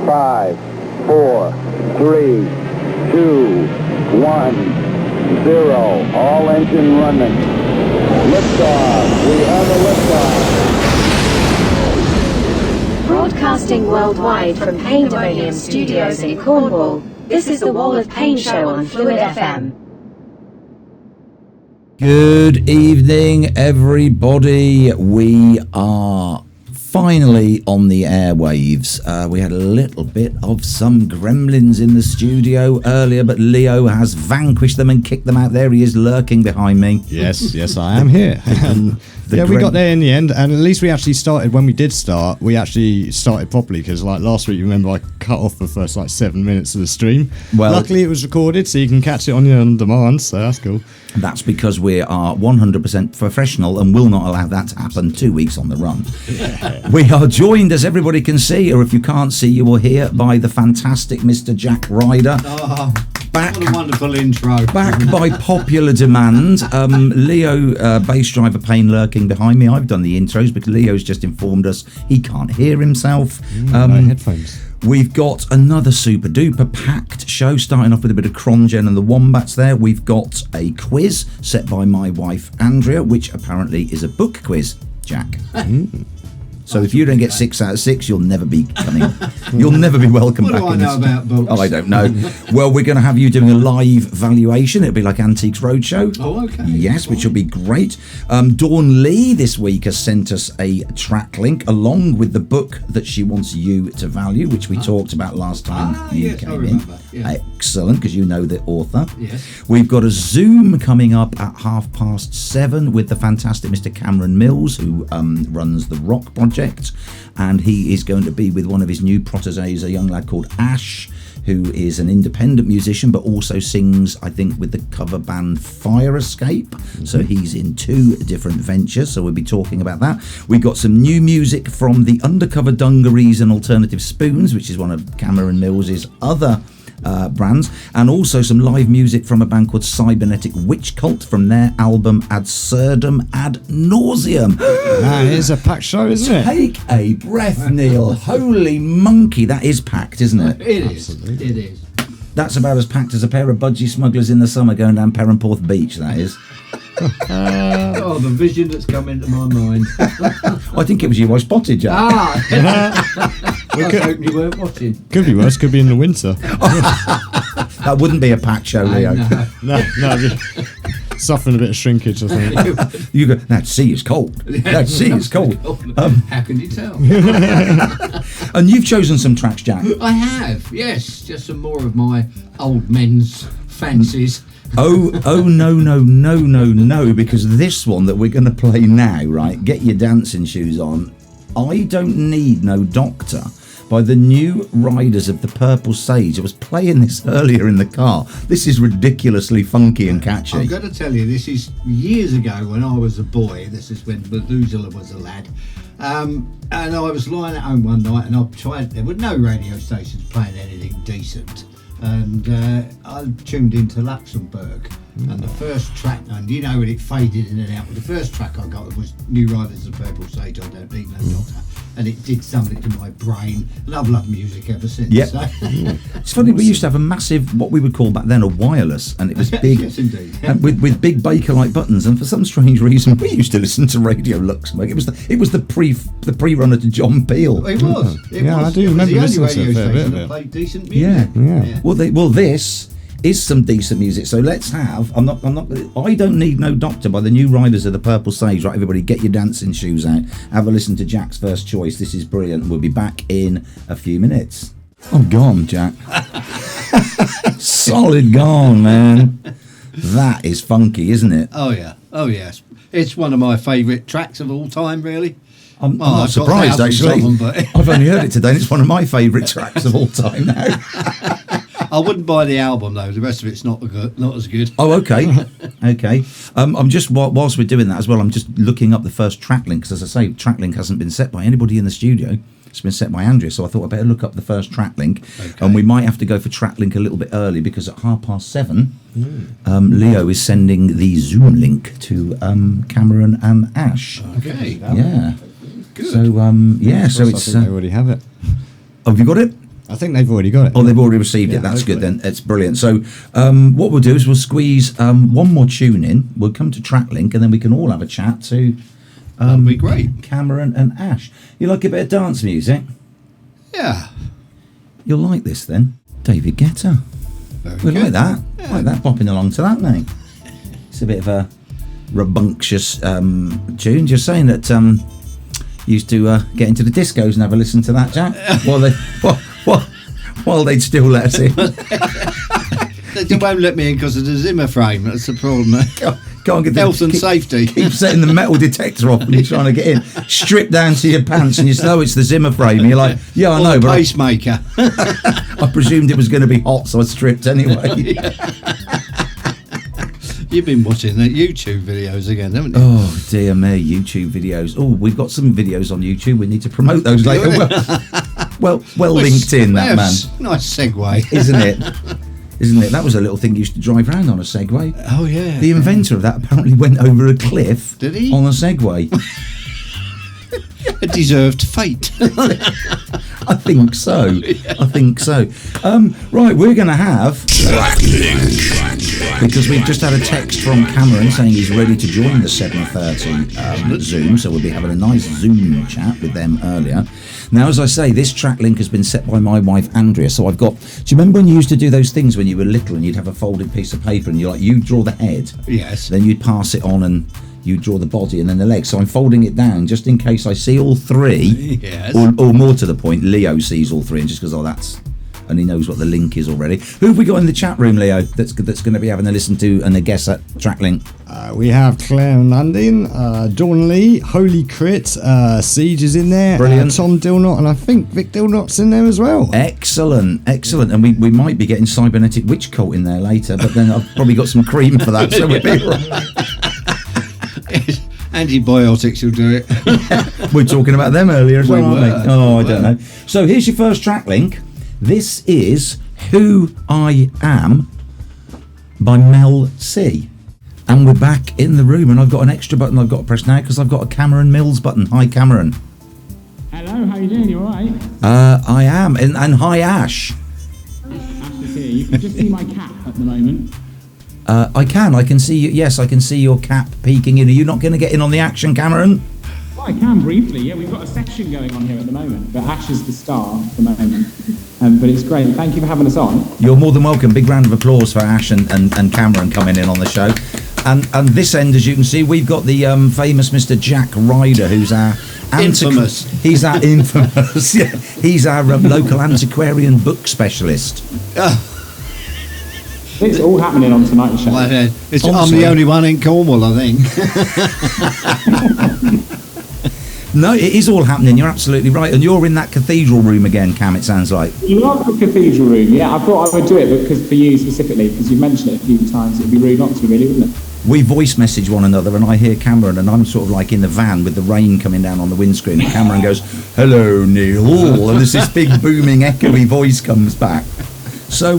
5, 4, 3, 2, 1, 0. All engine running. Liftoff. We have a liftoff. Broadcasting worldwide from Pandemonium Studios in Cornwall, this is the Wal of Paine show on Phluid FM. Good evening, everybody. We are finally on the airwaves. We had a little bit of some gremlins in the studio earlier, but Leo has vanquished them and kicked them out. There he is, lurking behind me. Yes, I am here. We got there in the end, and at least we actually started. When we did start, we actually started properly, because like last week, remember, I cut off the first 7 minutes of the stream. Well, luckily it was recorded, so you can catch it on demand, so that's cool. That's because we are 100% professional and will not allow that to happen 2 weeks on the run. We are joined, as everybody can see, or if you can't see, you will hear, by the fantastic Mr. Jack Ryder. Oh, back, what a wonderful intro. Back by popular demand. Leo, bass driver Paine, lurking behind me. I've done the intros because Leo's just informed us he can't hear himself. No headphones. We've got another super duper packed show, starting off with a bit of Crongen and the Wombats there. We've got a quiz set by my wife Andrea, which apparently is a book quiz, Jack. So if you don't get 6 out of 6, you'll never be coming. You'll never be welcome what back. What do I know about books? Oh, I don't know. Well, we're going to have you doing a live valuation. It'll be like Antiques Roadshow. Oh, okay. Yes, which will be great. Dawn Lee this week has sent us a TrakLink along with the book that she wants you to value, which we talked about last time you came in. Yeah. Excellent, because you know the author. Yes. We've got a Zoom coming up at 7:30 with the fantastic Mr. Cameron Mills, who runs the Rock Project. And he is going to be with one of his new proteges, a young lad called Ashh, who is an independent musician but also sings, I think, with the cover band Fire Escape. So he's in 2 different ventures, so we'll be talking about that. We've got some new music from the Undercover Dungarees and Alternative Spoons, which is one of Cameron Mills's other brands, and also some live music from a band called Cybernetic Witch Cult from their album Absurdum Ad Nauseum. That is a packed show, isn't it? Take a breath, Neil. Holy monkey, that is packed, isn't it? It is. It is. That's about as packed as a pair of budgie smugglers in the summer going down Perranporth Beach, that is. Oh, the vision that's come into my mind. I think it was you I spotted, Jack. I was hoping you weren't watching. Could be worse, could be in the winter. That wouldn't be a packed show, Leo. No, suffering a bit of shrinkage, I think. You go, that sea is cold. That sea is cold. How can you tell? And you've chosen some tracks, Jack. I have, yes. Just some more of my old men's fancies. Oh no, because this one that we're going to play now, right, get your dancing shoes on. I Don't Need No Doctor by the New Riders of the Purple Sage. I was playing this earlier in the car. This is ridiculously funky and catchy. I've got to tell you, this is years ago when I was a boy. This is when Methuselah was a lad. And I was lying at home one night and I tried, there were no radio stations playing anything decent. And I tuned into Luxembourg, and the first track, and you know when it faded in and out, but the first track I got was New Riders of the Purple Sage, I Don't Need No Doctor, and it did something to my brain, and I've loved music ever since. Yep. So. It's funny, we used to have a massive, what we would call back then a wireless, and it was big. Yes, indeed. And with big Baker-like buttons, and for some strange reason we used to listen to Radio Luxembourg. It was the pre-runner to John Peel. It was. I do remember listening to it a fair bit. That played decent music. Yeah. Well, this is some decent music. So let's have. I Don't Need No Doctor by the New Riders of the Purple Sage. Right, everybody, get your dancing shoes out. Have a listen to Jack's first choice. This is brilliant. We'll be back in a few minutes. I'm gone, Jack. Solid gone, man. That is funky, isn't it? Oh yeah. Oh yes. It's one of my favourite tracks of all time, really. I'm not surprised, actually. I've only heard it today, and it's one of my favourite tracks of all time now. I wouldn't buy the album though. The rest of it's not as good. Oh, okay, okay. I'm just whilst we're doing that as well, I'm just looking up the first TrakLink, because as I say, TrakLink hasn't been set by anybody in the studio. It's been set by Andrea, so I thought I'd better look up the first TrakLink. Okay. And we might have to go for TrakLink a little bit early, because at 7:30, Leo is sending the Zoom link to Cameron and Ashh. Okay. Yeah. Good. So so it's. I already have it. Have you got it? I think they've already got it. Oh, they've already received it. That's good then. It's brilliant. So what we'll do is we'll squeeze one more tune in. We'll come to TrakLink and then we can all have a chat to that'd be great. Cameron and Ashh. You like a bit of dance music? Yeah. You'll like this then. David Guetta. We like that. Yeah. Like that, popping along to that, mate. It's a bit of a rambunctious tune. Just saying that you used to get into the discos and have a listen to that, Jack, while they'd still let us in. They won't let me in because of the Zimmer frame. That's the problem. Can't get health and safety. Keep setting the metal detector off when you're trying to get in. Strip down to your pants and you say, "Oh, it's the Zimmer frame." And you're like, "Yeah, I know, but pacemaker." I presumed it was going to be hot, so I stripped anyway. You've been watching the YouTube videos again, haven't you? Oh dear me, YouTube videos. Oh, we've got some videos on YouTube. We need to promote those later. Well linked in, that man. Nice segue, isn't it? Isn't it? That was a little thing you used to drive around on, a Segway. Oh yeah. The inventor of that apparently went over a cliff. Did he? On a Segway. A deserved fate. I think so. I think so. Right, we're going to have TrakLink, because we've just had a text from Cameron saying he's ready to join the 7:30 Zoom, so we'll be having a nice Zoom chat with them earlier. Now, as I say, this TrakLink has been set by my wife Andrea, so I've got... Do you remember when you used to do those things when you were little and you'd have a folded piece of paper and you draw the head? Yes. Then you'd pass it on and you draw the body and then the legs. So I'm folding it down just in case I see all three. Yes. Or more to the point, Leo sees all three and just goes, "Oh, that's..." And he knows what the link is already. Who have we got in the chat room, Leo, that's going to be having a listen to and a guess at TrakLink? We have Claire Landin, Dawn Lee, Holy Crit, Siege is in there. Brilliant. Tom Dilnot, and I think Vic Dilnot's in there as well. Excellent. And we might be getting Cybernetic Witch Cult in there later, but then I've probably got some cream for that, so we'll be right. Antibiotics will do it. We're talking about them earlier as well, aren't we? Oh, I don't Well. know. So here's your first TrakLink. This is Who I Am by Mel C. And we're back in the room, and I've got an extra button I've got to press now because I've got a Cameron Mills button. Hi, Cameron. Hello, how you doing? You alright? I am. And hi, Ashh. Ashh is here. You can just see my cap at the moment. I can see you. Yes, I can see your cap peeking in. Are you not going to get in on the action, Cameron? Well, I can briefly, yeah. We've got a section going on here at the moment, but Ashh is the star at the moment. But it's great. Thank you for having us on. You're more than welcome. Big round of applause for Ashh and Cameron coming in on the show. And this end, as you can see, we've got the famous Mr. Jack Ryder, who's our... Infamous. He's our infamous... Yeah, he's our local antiquarian book specialist. It's all happening on tonight's show. I'm the only one in Cornwall, I think. No, it is all happening. You're absolutely right. And you're in that cathedral room again, Cam, it sounds like. You are the cathedral room, yeah. I thought I would do it because for you specifically, because you've mentioned it a few times. It'd be rude not to, really, wouldn't it? We voice message one another, and I hear Cameron, and I'm sort of like in the van with the rain coming down on the windscreen, and Cameron goes, "Hello, Neil," and there's this big booming echoey voice comes back. So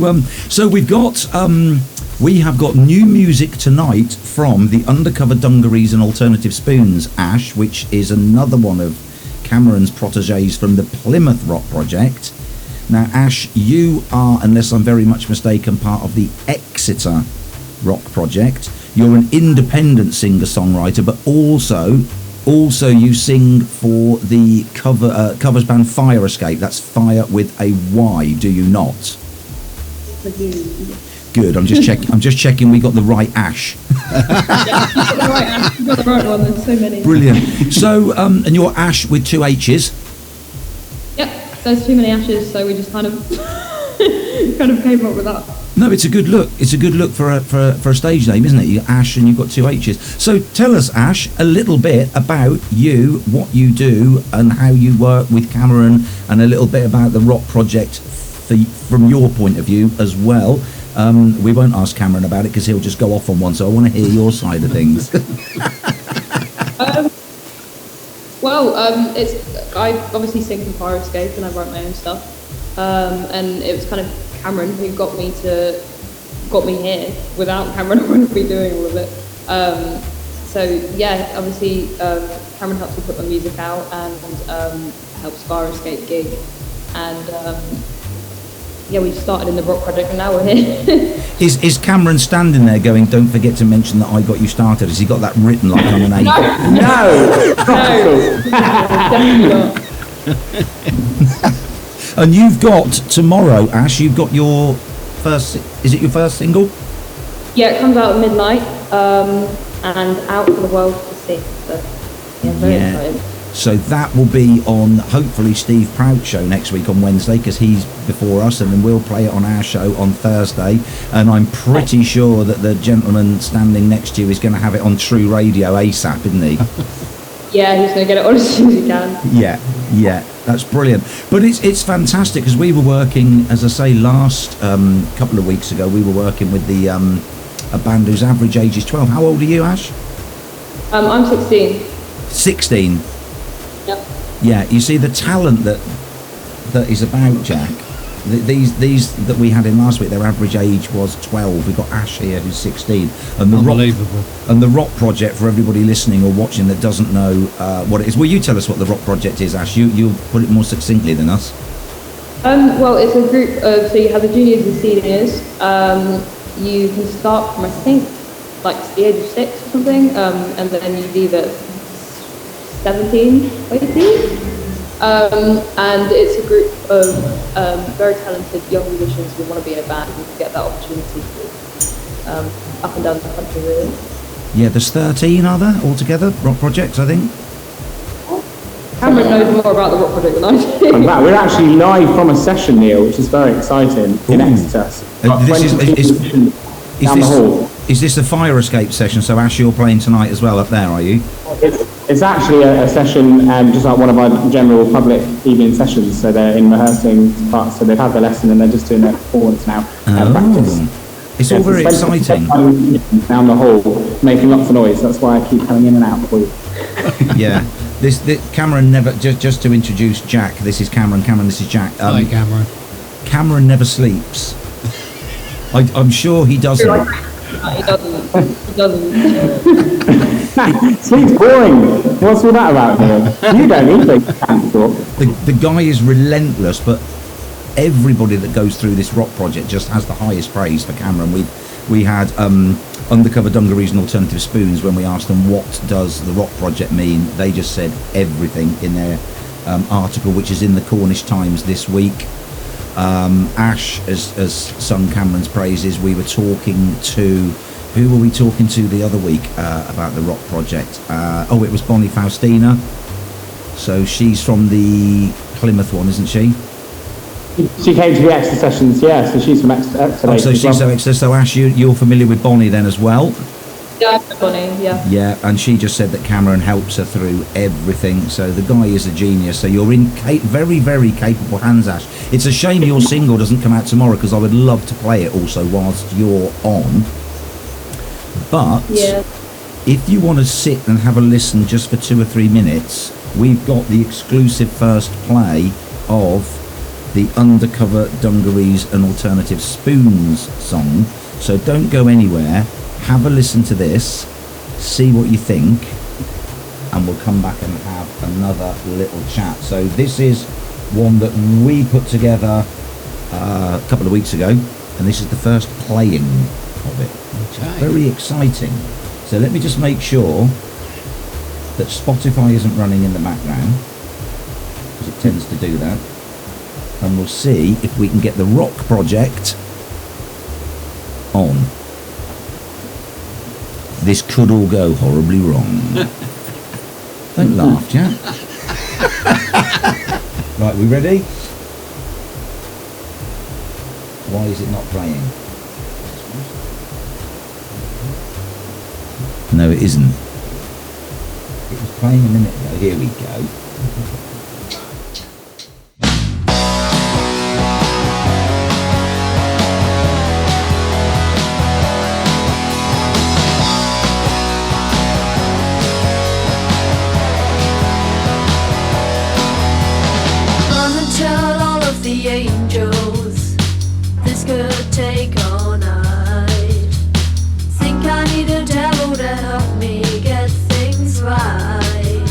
we have got new music tonight from the Undercover Dungarees and Alternative Spoons, Ashh, which is another one of Cameron's proteges from the Plymouth Rock Project. Now, Ashh, you are, unless I'm very much mistaken, part of the Exeter Rock Project. You're an independent singer-songwriter, but also you sing for the covers band Fire Escape. That's Fire with a Y, do you not? Good. I'm just checking we got the right Ashh. You got the right one. There's so many. Brilliant. So, and you're Ashh with two H's. Yep. There's too many Ashes, so we just kind of came up with that. No, it's a good look. It's a good look for a stage name, isn't it? You got Ashh and you've got two H's. So tell us, Ashh, a little bit about you, what you do, and how you work with Cameron, and a little bit about the Rock Project from your point of view as well. We won't ask Cameron about it because he'll just go off on one, so I want to hear your side of things. I obviously sing for Fire Escape and I write my own stuff, and it was kind of Cameron who got me here. Without Cameron, I wouldn't be doing all of it. Obviously Cameron helps me put my music out and helps Fire Escape gig, and we started in the Rock Project and now we're here. Is Cameron standing there going, don't forget to mention that I got you started? Has he got that written like on an A? No! Definitely not. And you've got tomorrow, Ash, you've got your first, is it your first single? Yeah, it comes out at midnight and out for the world to see. So, yeah, very excited. So that will be on, hopefully, Steve Prout's show next week on Wednesday, because he's before us, and then we'll play it on our show on Thursday. And I'm pretty sure that the gentleman standing next to you is going to have it on True Radio ASAP, isn't he? Yeah, he's going to get it on as soon as he can. Yeah, that's brilliant. But it's fantastic, because we were working, as I say, last couple of weeks ago, we were working with the a band whose average age is 12. How old are you, Ash? I'm 16. 16? Yep. Yeah, you see the talent that is about Jack. These that we had in last week, their average age was 12. We've got Ash here who's 16, and the Rock Project, for everybody listening or watching that doesn't know what it is. Will you tell us what the Rock Project is, Ash? You'll put it more succinctly than us. Well, it's a group of, so you have the juniors and seniors. You can start from, I think, like the age of 6 or something, and then you leave at 17, 18. And it's a group of very talented young musicians who want to be in a band and get that opportunity up and down the country, really. Yeah, there's 13, are there, altogether, Rock Projects, I think? Cameron knows more about the Rock Project than I do. We're actually live from a session, Neil, which is very exciting in Exeter. Is this a fire escape session? So Ash, you're playing tonight as well up there, are you? It's actually a session just like one of our general public evening sessions. So they're in rehearsing parts, so they've had the lesson and they're just doing their performance now. Practice. It's all very exciting. Down the hall, making lots of noise. That's why I keep coming in and out for you. Yeah. This Cameron never, just to introduce Jack, this is Cameron, this is Jack. Hi, Cameron. Cameron never sleeps. I'm sure he doesn't. He doesn't. Sleep's boring. What's all that about, Neil? You don't either. The guy is relentless, but everybody that goes through this Rock Project just has the highest praise for Cameron. We had Undercover Dungarees Alternative Spoons, when we asked them what does the Rock Project mean, they just said everything in their article, which is in the Cornish Times this week. Ash has sung Cameron's praises. We were talking to, who were we talking to the other week about the Rock Project? It was Bonnie Faustina. So she's from the Plymouth one, isn't she? She came to the Exeter sessions, yeah, so she's from Exeter. So she's from Exeter. So Ash, you're familiar with Bonnie then as well? Yeah, Bonnie, yeah. Yeah, and she just said that Cameron helps her through everything. So the guy is a genius. So you're in very, very capable hands, Ash. It's a shame your single doesn't come out tomorrow, because I would love to play it also whilst you're on. But if you want to sit and have a listen just for 2 or 3 minutes, we've got the exclusive first play of the Undercover Dungarees and Alternative Spoons song. So don't go anywhere. Have a listen to this, see what you think, and we'll come back and have another little chat. So this is one that we put together a couple of weeks ago, and this is the first playing of it. Okay. Very exciting. So let me just make sure that Spotify isn't running in the background, because it tends to do that. And we'll see if we can get the Rock Project on. This could all go horribly wrong. Don't laugh, Jack. Right, we ready? Why is it not playing? No, it isn't. It was playing a minute ago. Here we go. The angels, this could take all night. Think I need a devil to help me get things right.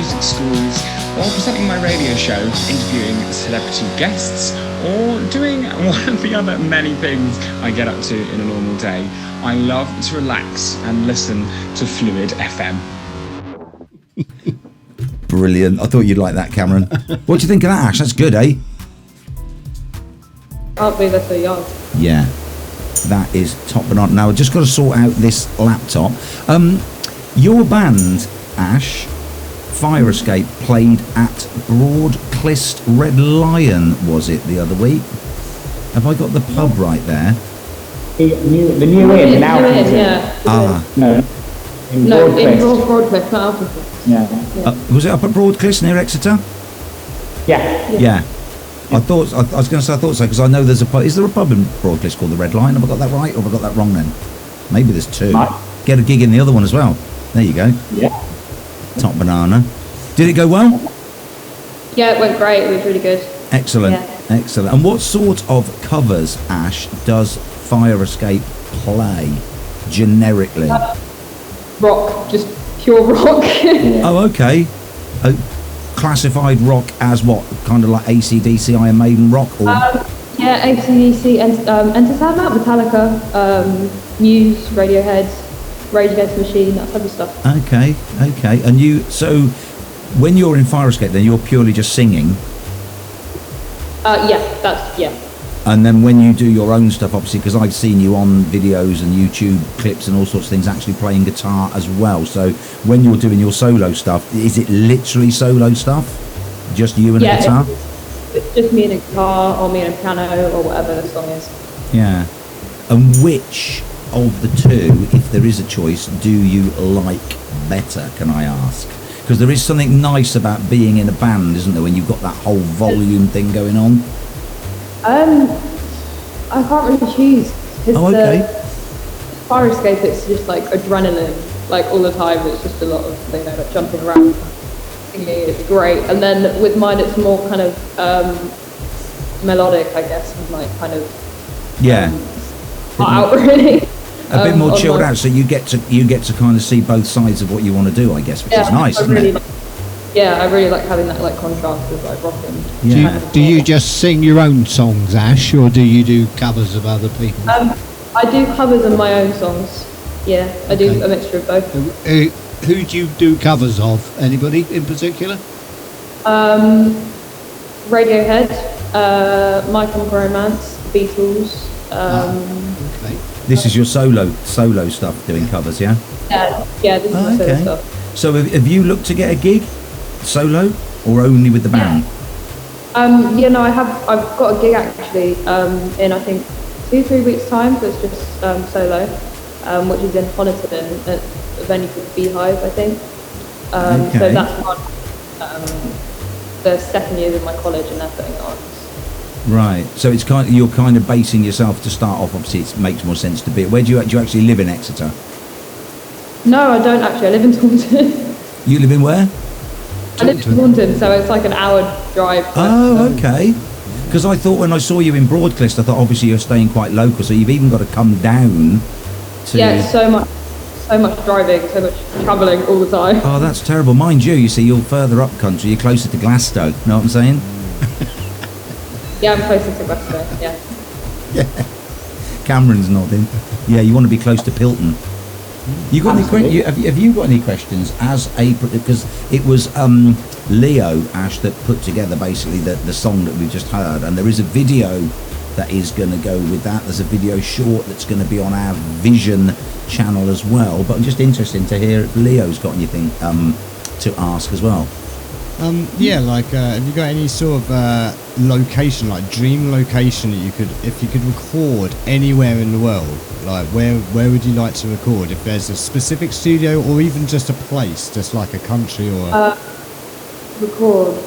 music schools, or presenting my radio show, interviewing celebrity guests, or doing one of the other many things I get up to in a normal day, I love to relax and listen to Phluid FM. Brilliant. I thought you'd like that, Cameron. What do you think of that, Ash? That's good, eh? Can't believe they're so young. Yeah, that is top banana. Now, I've just got to sort out this laptop. Your band, Ash, Fire Escape, played at Broadclist Red Lion, was it, the other week? Have I got the pub right there? The new inn now. Yeah. No. In Broadclist, not Alpha. Yeah. Was it up at Broadclist near Exeter? Yeah. I was going to say I thought so, because I know there's a pub. Is there a pub in Broadclist called the Red Lion? Have I got that right, or have I got that wrong then? Maybe there's two. Get a gig in the other one as well. There you go. Yeah. Top banana. Did it go well? Yeah, it went great. It was really good. Excellent. Yeah. Excellent. And what sort of covers, Ash, does Fire Escape play generically? Rock, just pure rock. Oh, okay. Classified rock as what? Kind of like AC/DC, Iron Maiden rock? Or? Yeah, AC/DC, Enter Sandman, Metallica, Muse, Radiohead, Rage Against the Machine, that type of stuff. Okay. And so when you're in Fire Escape, then you're purely just singing? Yeah. And then when you do your own stuff, obviously, because I've seen you on videos and YouTube clips and all sorts of things, actually playing guitar as well. So when you're doing your solo stuff, is it literally solo stuff? Just you and a guitar? It's just me and a guitar, or me and a piano, or whatever the song is. Yeah. And which of the two, if there is a choice, do you like better, can I ask? Because there is something nice about being in a band, isn't there, when you've got that whole volume thing going on? I can't really choose. Okay. Fire Escape, it's just like adrenaline, like all the time. It's just a lot of, like jumping around, singing. It's great. And then with mine, it's more kind of melodic, I guess, and like kind of out really. A bit more chilled out, so you get to kind of see both sides of what you want to do, I guess, which is nice, isn't it? I really like having that like contrast with like rock and. Yeah. Do you just sing your own songs, Ash, or do you do covers of other people? I do covers of my own songs. Yeah, I do a mixture of both. Who do you do covers of? Anybody in particular? Radiohead, My Chemical Romance, Beatles. Okay. This is your solo stuff, doing covers, yeah? Yeah, this is my solo stuff. So have you looked to get a gig, solo, or only with the band? I've got a gig actually in I think 2-3 weeks time. So it's just solo, which is in Honiton at a venue called Beehive, I think. So that's one. The second year of my college, and they're putting it on. Right. So it's you're kind of basing yourself to start off. Obviously, it makes more sense to be. Where do you actually live in Exeter? No, I don't actually. I live in Taunton. You live in where? I live in Taunton, so it's like an hour drive. Oh, okay. Because I thought when I saw you in Broadclist, I thought obviously you're staying quite local, so you've even got to come down to... Yeah, so much driving, so much travelling all the time. Oh, that's terrible. Mind you, see, you're further up country, you're closer to Glasgow, know what I'm saying? Yeah, I'm closer to Glasgow, yeah. Yeah. Cameron's nodding. Yeah, you want to be close to Pilton. You got any have you got any questions because it was Leo Ash that put together basically the song that we just heard, and there is a video that is going to go with that. There's a video short that's going to be on our Vision channel as well, but I'm just interested to hear if Leo's got anything to ask as well. Have you got any sort of location, like dream location that if you could record anywhere in the world, like where would you like to record? If there's a specific studio or even just a place, just like a country or record.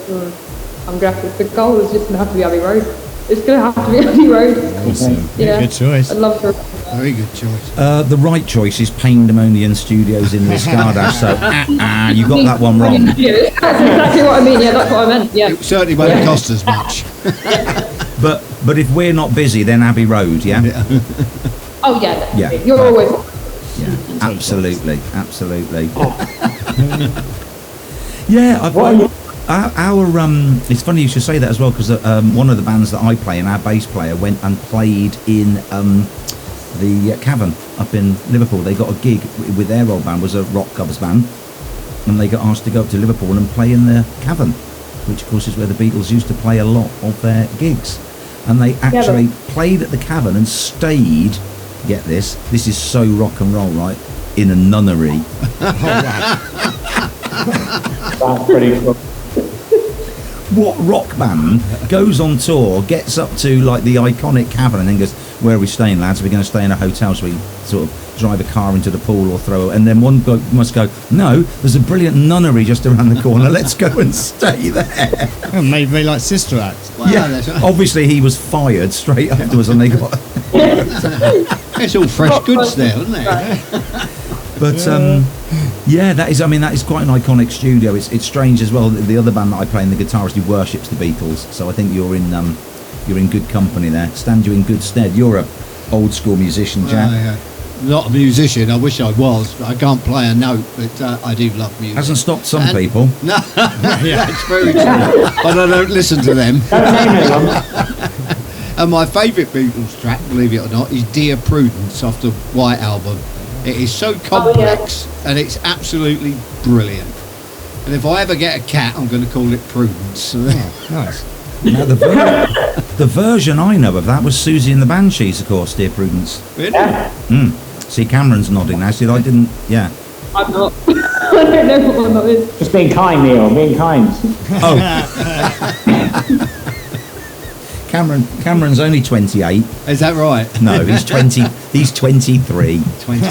I'm gonna have to, the goal is just gonna have to be Abbey Road. It's gonna have to be Abbey Road. Awesome. Yeah, good choice. I'd love to. Very good choice. The right choice is Paindemonian Studios in Liscada, so you got that one wrong. That's exactly what I mean. Yeah, that's what I meant. Yeah. It certainly won't cost as much. But if we're not busy, then Abbey Road, yeah. Oh yeah. Yeah. You're always. Yeah. Absolutely. Yeah, it's funny you should say that as well, because one of the bands that I play in, our bass player went and played in the Cavern up in Liverpool. They got a gig with their old band, was a rock covers band, and they got asked to go up to Liverpool and play in the Cavern, which of course is where the Beatles used to play a lot of their gigs. And they actually played at the Cavern and stayed, get this is so rock and roll, right, in a nunnery. That's pretty cool. What rock band goes on tour, gets up to like the iconic Cavern, and then goes, "Where are we staying, lads? We're going to stay in a hotel, so we sort of drive a car into the pool or throw it." And then one bloke must go, "No, there's a brilliant nunnery just around the corner. Let's go and stay there." Maybe like Sister Act. Well, yeah, obviously he was fired straight afterwards, and they got. It's all fresh goods there, isn't it? But yeah, that is quite an iconic studio. It's strange as well. The other band that I play in, the guitarist, who worships the Beatles. So I think you're in good company there. Stand you in good stead. You're a old school musician, Jack. Not a musician. I wish I was. I can't play a note, but I do love music. Hasn't stopped some people. No, that's very true. But I don't listen to them. And my favourite Beatles track, believe it or not, is Dear Prudence off the White Album. It is so complex and it's absolutely brilliant. And if I ever get a cat, I'm going to call it Prudence. Nice. Now the version I know of that was Susie and the Banshees, of course, Dear Prudence. Really? See, Cameron's nodding now. See, I didn't. Yeah. I'm not. I don't know what one that is. Just being kind, Neil. Being kind. Oh. Cameron's only 28. Is that right? No, he's 20. He's 23. 23.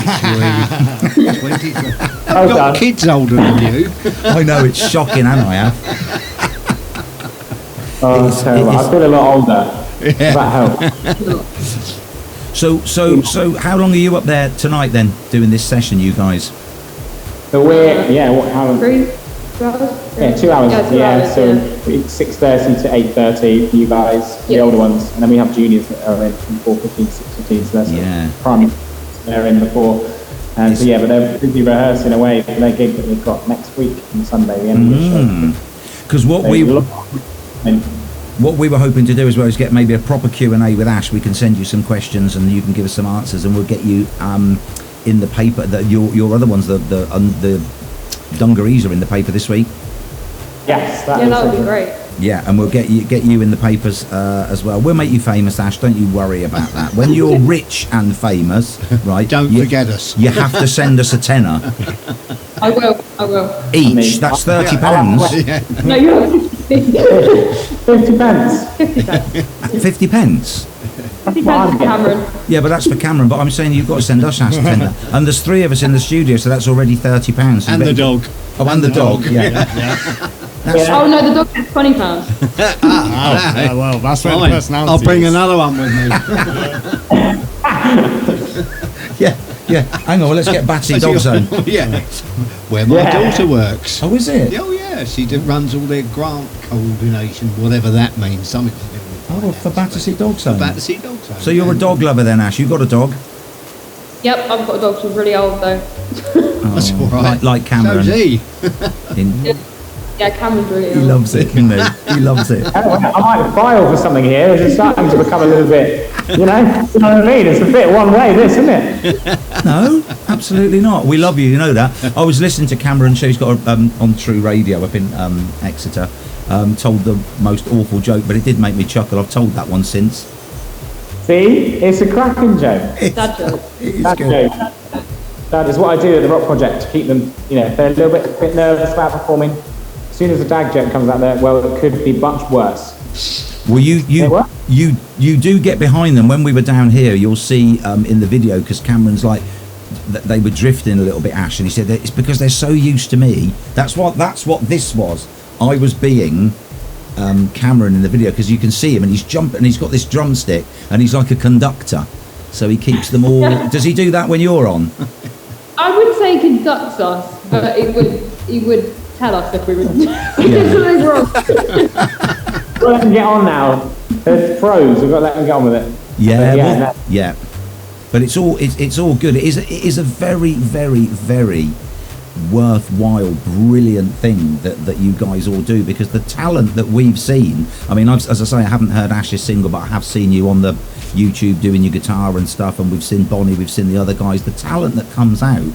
23. I've got kids older than you. I know, it's shocking, and I have. I feel a lot older. Yeah. That helps. So how long are you up there tonight then, doing this session, you guys? So we're how 3 hours? Yeah, 2 hours. Yeah, 2 hours, so it's 6:30 to 8:30 for you guys, the older ones, and then we have juniors that are in from 4:15 to 6:15. So that's primary. They're in before, and so but they're busy rehearsing away for their gig that they've got next week on Sunday, the end of the show. Because what we were hoping to do as well is get maybe a proper Q&A with Ashh. We can send you some questions and you can give us some answers, and we'll get you in the paper. That your other ones, the Dungarees are in the paper this week. Yes, that would be great. Yeah, and we'll get you in the papers as well. We'll make you famous, Ashh. Don't you worry about that. When you're rich and famous, right? Don't forget us. You have to send us a tenner. I will. Each. That's £30. No, you're 50 pence. 50 pence. 50 pence. 50 pence for Cameron. Yeah, but that's for Cameron. But I'm saying you've got to send us Ashh a tenner. And there's 3 of us in the studio, so that's already £30. And the dog. Oh, and the dog. Yeah. Oh no, the dog gets £20. Well, that's where the personality I'll bring is. another one with me. Yeah. Hang on, let's get Batsy Dog Zone. Yeah. Where my daughter works. Oh, is it? Oh yeah, she runs all their grant coordination, whatever that means. Something to do with. Oh, for Battersea Dog Zone. Battersea Dog Zone. So you're a dog lover then, Ashh? You got a dog? Yep, I've got a dog. She's really old though. That's all right. Like Cameron. So's he. Yeah, Cameron's really old. He loves it, isn't he? He loves it. I might file for something here. It's starting to become a little bit, you know what I mean? It's a bit one way, this, isn't it? No, absolutely not. We love you, you know that. I was listening to Cameron, so he's got on True Radio up in Exeter, told the most awful joke, but it did make me chuckle. I've told that one since. See? It's a cracking joke. That joke. It's good. Joke. That is what I do at the Rock Project, to keep them, if they're a little bit nervous about performing. As soon as a dag joke comes out there, well, it could be much worse. Well, you do get behind them. When we were down here, you'll see in the video, because Cameron's like, they were drifting a little bit, Ashh, and he said that it's because they're so used to me. That's what this was. I was being Cameron in the video, because you can see him and he's jumping and he's got this drumstick and he's like a conductor, so he keeps them all. Does he do that when you're on? I would say he conducts us, but he would tell us if we were doing something wrong. We'll let them get on now. They're pros. We've got to let them get on with it. Yeah. But it's all good. It is a very, very, very worthwhile, brilliant thing that you guys all do, because the talent that we've seen, I mean, as I say, I haven't heard Ash's single, but I have seen you on the YouTube doing your guitar and stuff, and we've seen Bonnie, we've seen the other guys. The talent that comes out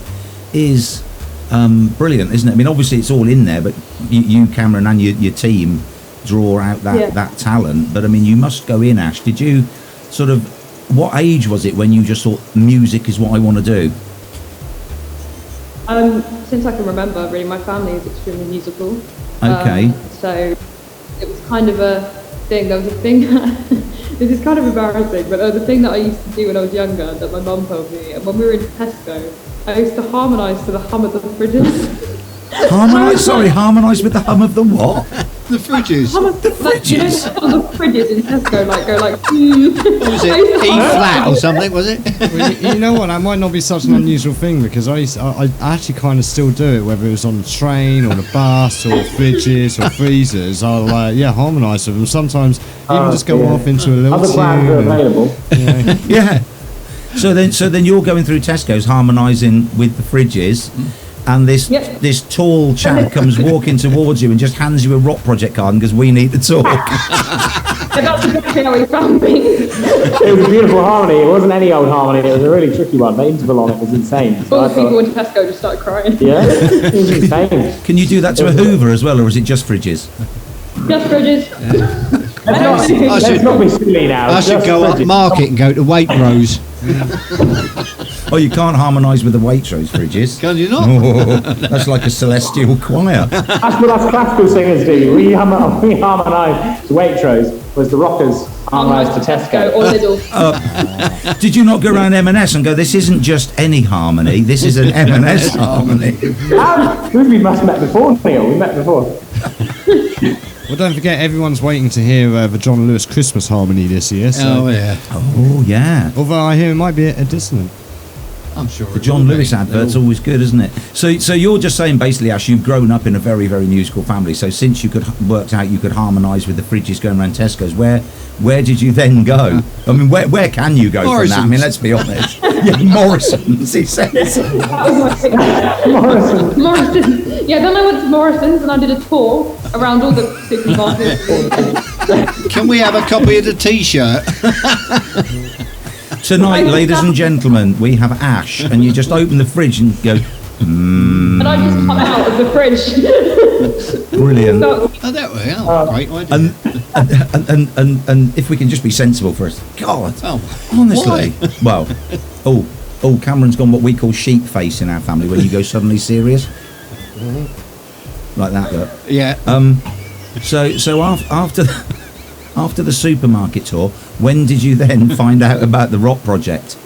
is brilliant, isn't it? I mean, obviously it's all in there, but you Cameron, and your team draw out that talent. But I mean, you must go in, Ashh. Did you sort of, what age was it when you just thought music is what I want to do? Since I can remember, really, my family is extremely musical. Okay. So it was kind of a thing. There was a thing this is kind of embarrassing, but there was a thing that I used to do when I was younger that my mum told me. And when we were in Tesco, I used to harmonise to the hum of the fridges. Harmonise with the hum of the what? The fridges. The fridges. You know, the fridges in Tesco go like. What was it? E flat or something? Was it? Well, you know what? That might not be such an unusual thing, because I actually kind of still do it, whether it was on the train or the bus or fridges or freezers. I'll harmonise with them. Sometimes even just go off into a little other brands are available. Yeah. So then you're going through Tesco's harmonising with the fridges. And this tall chap comes walking towards you and just hands you a Rock Project card because we need to talk. That's exactly how he found me. It was a beautiful harmony. It wasn't any old harmony. It was a really tricky one. The interval on it was insane. So all the people in Tesco just started crying. Yeah, it was insane. Can you do that to a Hoover as well, or is it just fridges? Just fridges. Let's not be silly now. I should go up market and go to Waitrose. Oh, you can't harmonise with the Waitrose fridges. Can you not? Oh, that's like a celestial choir. That's what us classical singers do. We harmonise to Waitrose, whereas the rockers harmonise to Tesco. Or Lidl. Did you not go around M&S and go, this isn't just any harmony, this is an M&S harmony? We must have met before, Neil. We met before. Well, don't forget, everyone's waiting to hear the John Lewis Christmas harmony this year. So. Oh, yeah. Although I hear it might be a dissonant. I'm sure. The John Lewis advert's always good, isn't it? So you're just saying, basically, Ashh, you've grown up in a very, very musical family. So since you worked out you could harmonise with the fridges going around Tesco's, where did you then go? I mean, where can you go from that? I mean, let's be honest. Yeah, Morrison's, he says. Morrison's. Yeah, then I went to Morrison's and I did a tour around all the supermarkets. Can we have a copy of the T-shirt? Tonight, ladies and gentlemen, we have Ashh, and you just open the fridge and go, And I just come out of the fridge. Brilliant. Great idea. And if we can just be sensible for us, God, honestly. Why? Well, Cameron's gone what we call sheep face in our family, when you go suddenly serious. Like that, look. Yeah. So after the supermarket tour, when did you then find out about the Rock Project?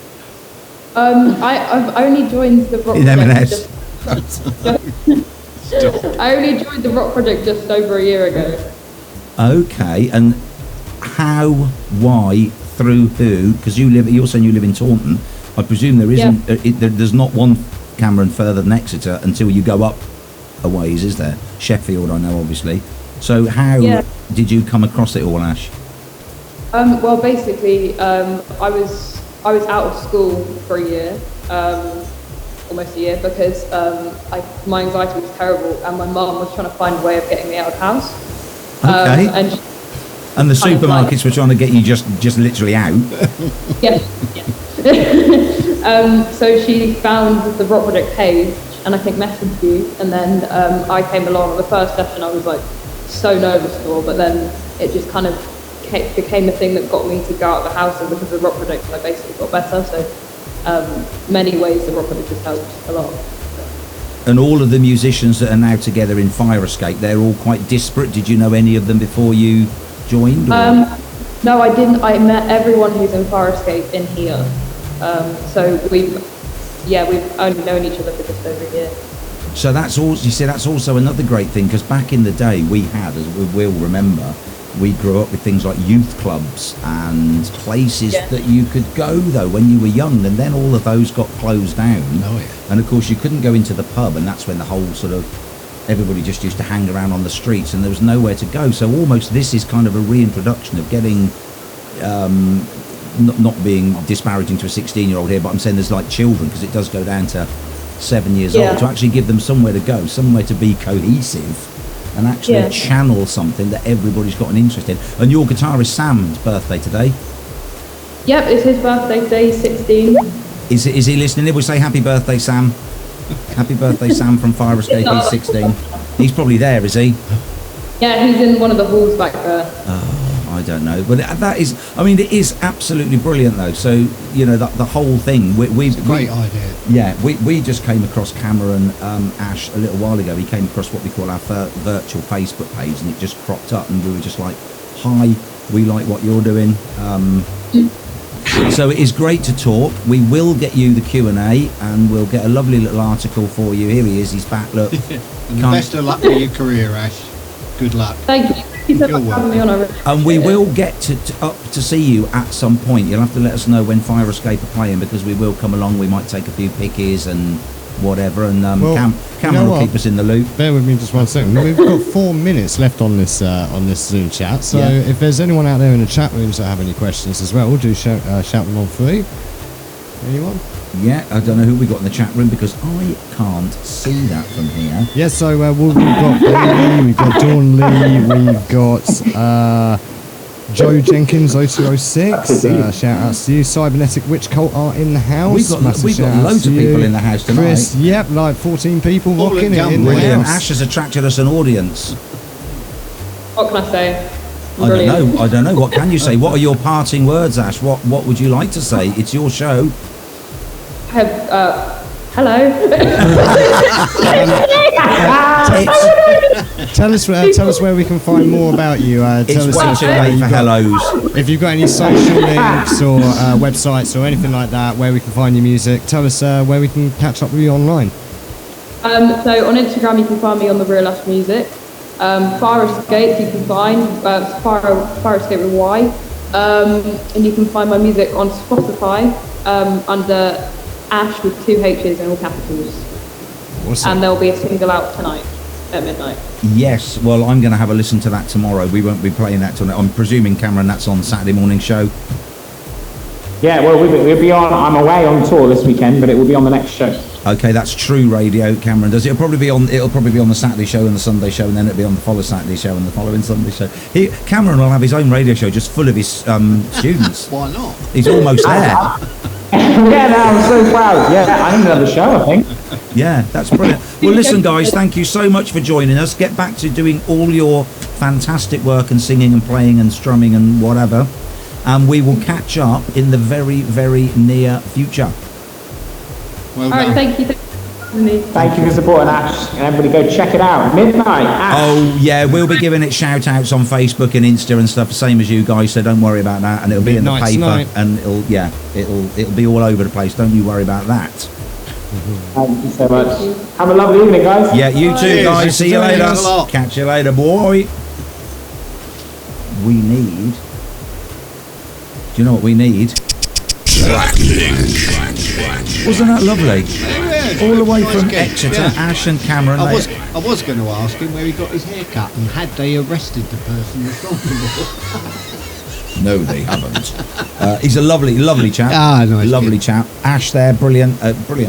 I've only joined the Rock in Project. M&S. I only joined the Rock Project just over a year ago. Okay, and how, why, through who? Because you're saying you live in Taunton. I presume there isn't. There's not one Cameron further than Exeter until you go up a ways, is there? Sheffield, I know, obviously. So how did you come across it all, Ashh? Well, basically, I was out of school for a year, almost a year, because my anxiety was terrible, and my mum was trying to find a way of getting me out of the house. Okay. And the supermarkets were trying to get you just literally out. Yes. So she found the Rock Project page, and I think messaged you, and then I came along. The first session I was like so nervous for, but then it just kind of became the thing that got me to go out of the house, and because of the Rock Project I basically got better. So many ways the Rock Project has helped a lot. And all of the musicians that are now together in Fire Escape, they're all quite disparate. Did you know any of them before you joined? No, I didn't. I met everyone who's in Fire Escape in here. So we've only known each other for just over a year. So that's also another great thing, because back in the day we had, as we will remember, we grew up with things like youth clubs and places that you could go though when you were young, and then all of those got closed down. And of course you couldn't go into the pub, and that's when the whole sort of everybody just used to hang around on the streets and there was nowhere to go. So almost this is kind of a reintroduction of getting not being disparaging to a 16-year-old here, but I'm saying there's like children, because it does go down to 7 years old, to actually give them somewhere to go, somewhere to be cohesive and actually channel something that everybody's got an interest in. And your guitarist Sam's birthday today. Yep, it's his birthday today. He's 16. Is he listening? If we say happy birthday, Sam. Happy birthday, Sam from Fire Escape. He's 16. He's probably there, is he? Yeah, he's in one of the halls back there. Oh, I don't know, but that is, I mean, it is absolutely brilliant though. So you know, the whole thing. It's a great idea. Yeah, we just came across Cameron, Ashh a little while ago. He came across what we call our virtual Facebook page, and it just cropped up, and we were just like, "Hi, we like what you're doing." So it is great to talk. We will get you the Q&A, and we'll get a lovely little article for you. Here he is. He's back. Look. And best of luck with your career, Ashh. Good luck. Thank you. Thank you so much for having me on. And we will get up to see you at some point. You'll have to let us know when Fire Escape are playing, because we will come along. We might take a few pickies and whatever, and Cameron will keep us in the loop. Bear with me just 1 second. We've got 4 minutes left on this Zoom chat, so if there's anyone out there in the chat rooms that have any questions as well, do shout them on through. Anyone? Yeah, I don't know who we got in the chat room, because I can't see that from here. Yeah, so we've got Bailey, we've got Dawn Lee, we've got Joe Jenkins 0206, shout outs to you. Cybernetic Witch Cult are in the house. We've got loads of people in the house tonight. Chris, yep, like 14 people rocking it in the Brilliant. house. Ashh has attracted us an audience. What can I say? I don't know. What can you say? What are your parting words, Ashh? What would you like to say? It's your show. Hello. Tell us where we can find more about you. Tell us way too late for hellos. If you've got any social links or websites or anything like that where we can find your music, tell us where we can catch up with you online. So on Instagram you can find me on the Real Ashh Music. Fire Escape you can find Fire Escape with Y, and you can find my music on Spotify under Ashh with 2 H's and all capitals. Awesome. And there'll be a single out tonight at midnight. Yes, well, I'm going to have a listen to that tomorrow. We won't be playing that tonight. I'm presuming, Cameron, that's on Saturday morning show. Yeah, well, we'll be on. I'm away on tour this weekend, but it will be on the next show. Okay, that's True Radio, Cameron. It'll probably be on the Saturday show and the Sunday show, and then it'll be on the following Saturday show and the following Sunday show. Cameron will have his own radio show just full of his students. Why not? He's almost there. Yeah, no, I'm so proud. Yeah, I need another show, I think. Yeah, that's brilliant. Well, listen, guys, thank you so much for joining us. Get back to doing all your fantastic work and singing and playing and strumming and whatever. And we will catch up in the very, very near future. Well done. All right, thank you. Thank you for supporting Ashh, and everybody go check it out. Midnight. Ashh. Oh yeah, we'll be giving it shout outs on Facebook and Insta and stuff, same as you guys. So don't worry about that, and it'll be in the paper, and it'll be all over the place. Don't you worry about that. Thank you so much. Have a lovely evening, guys. Yeah, you too, guys. See you later. Catch you later, boy. We need. Do you know what we need? TrakLink. Wasn't that lovely? Yeah, all the way from Exeter, Ashh and Cameron. I was going to ask him where he got his hair cut and had they arrested the person responsible. No, they haven't. He's a lovely chap. Nice lovely kid. chap. Ashh there, brilliant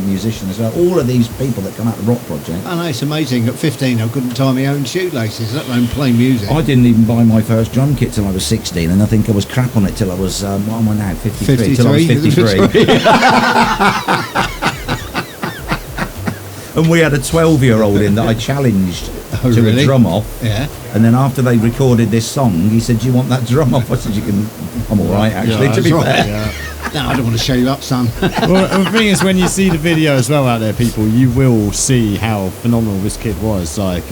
musician as well. All of these people that come out of the Rock Project. I know, it's amazing. At 15, I couldn't tie my own shoelaces, let alone play music. I didn't even buy my first drum kit till I was 16, and I think I was crap on it till I was, what am I now, 53? Till I was 53. And we had a 12-year-old in that I challenged to a drum off. Yeah. And then after they recorded this song, he said, "Do you want that drum off?" I said, I'm all right, actually, to be fair. Yeah. No, I don't want to show you up, son. Well, the thing is, when you see the video as well out there, people, you will see how phenomenal this kid was. Like,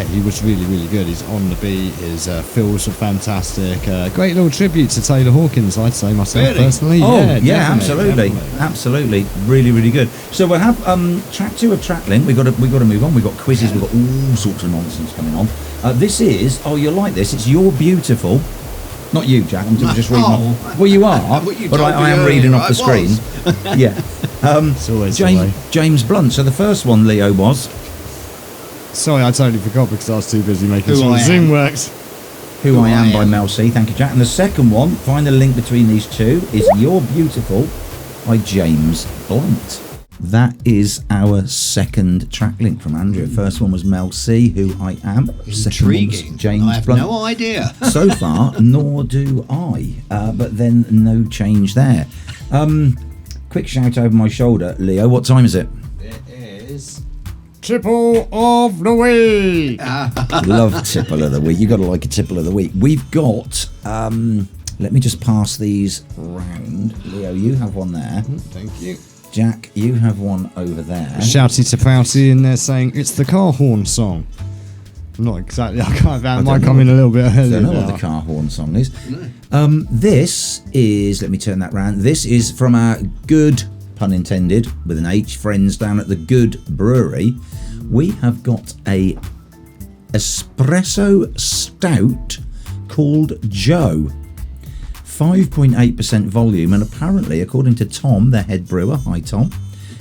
he was really, really good. He's on the beat. His fills were fantastic. Great little tribute to Taylor Hawkins, I'd say myself personally. Oh, yeah, absolutely. Really, really good. So we'll have track 2 of TrakLink. We've got to move on. We've got quizzes. We've got all sorts of nonsense coming on. This is, you'll like this. It's You're Beautiful. Not you, Jack. I'm just reading off. Well, you are, but I am reading off the screen. Yeah. It's always James Blunt. So the first one, Leo, was. Sorry, I totally forgot because I was too busy making sure Zoom works. Who I Am by Mel C. Thank you, Jack. And the second one, find the link between these two, is You're Beautiful by James Blunt. That is our second TrakLink from Andrea. First one was Mel C, who I am. Second one was Intriguing. James I have Blunt. no idea. So far, nor do I. But then no change there. Quick shout over my shoulder, Leo. What time is it? It is Tipple of the Week. Love Tipple of the Week. You got to like a Tipple of the Week. We've got. Let me just pass these round. Leo, you have one there. Thank you. Jack, you have one over there. Shouty to Pouty in there saying it's the car horn song. Not exactly. I can't. That might come in a little bit earlier. I don't know what the car horn song is. No. This is. Let me turn that round. This is from our good, pun intended, with an H, friends down at the Good Brewery. We have got a espresso stout called Joe. 5.8% volume, and apparently, according to Tom, the head brewer, hi Tom,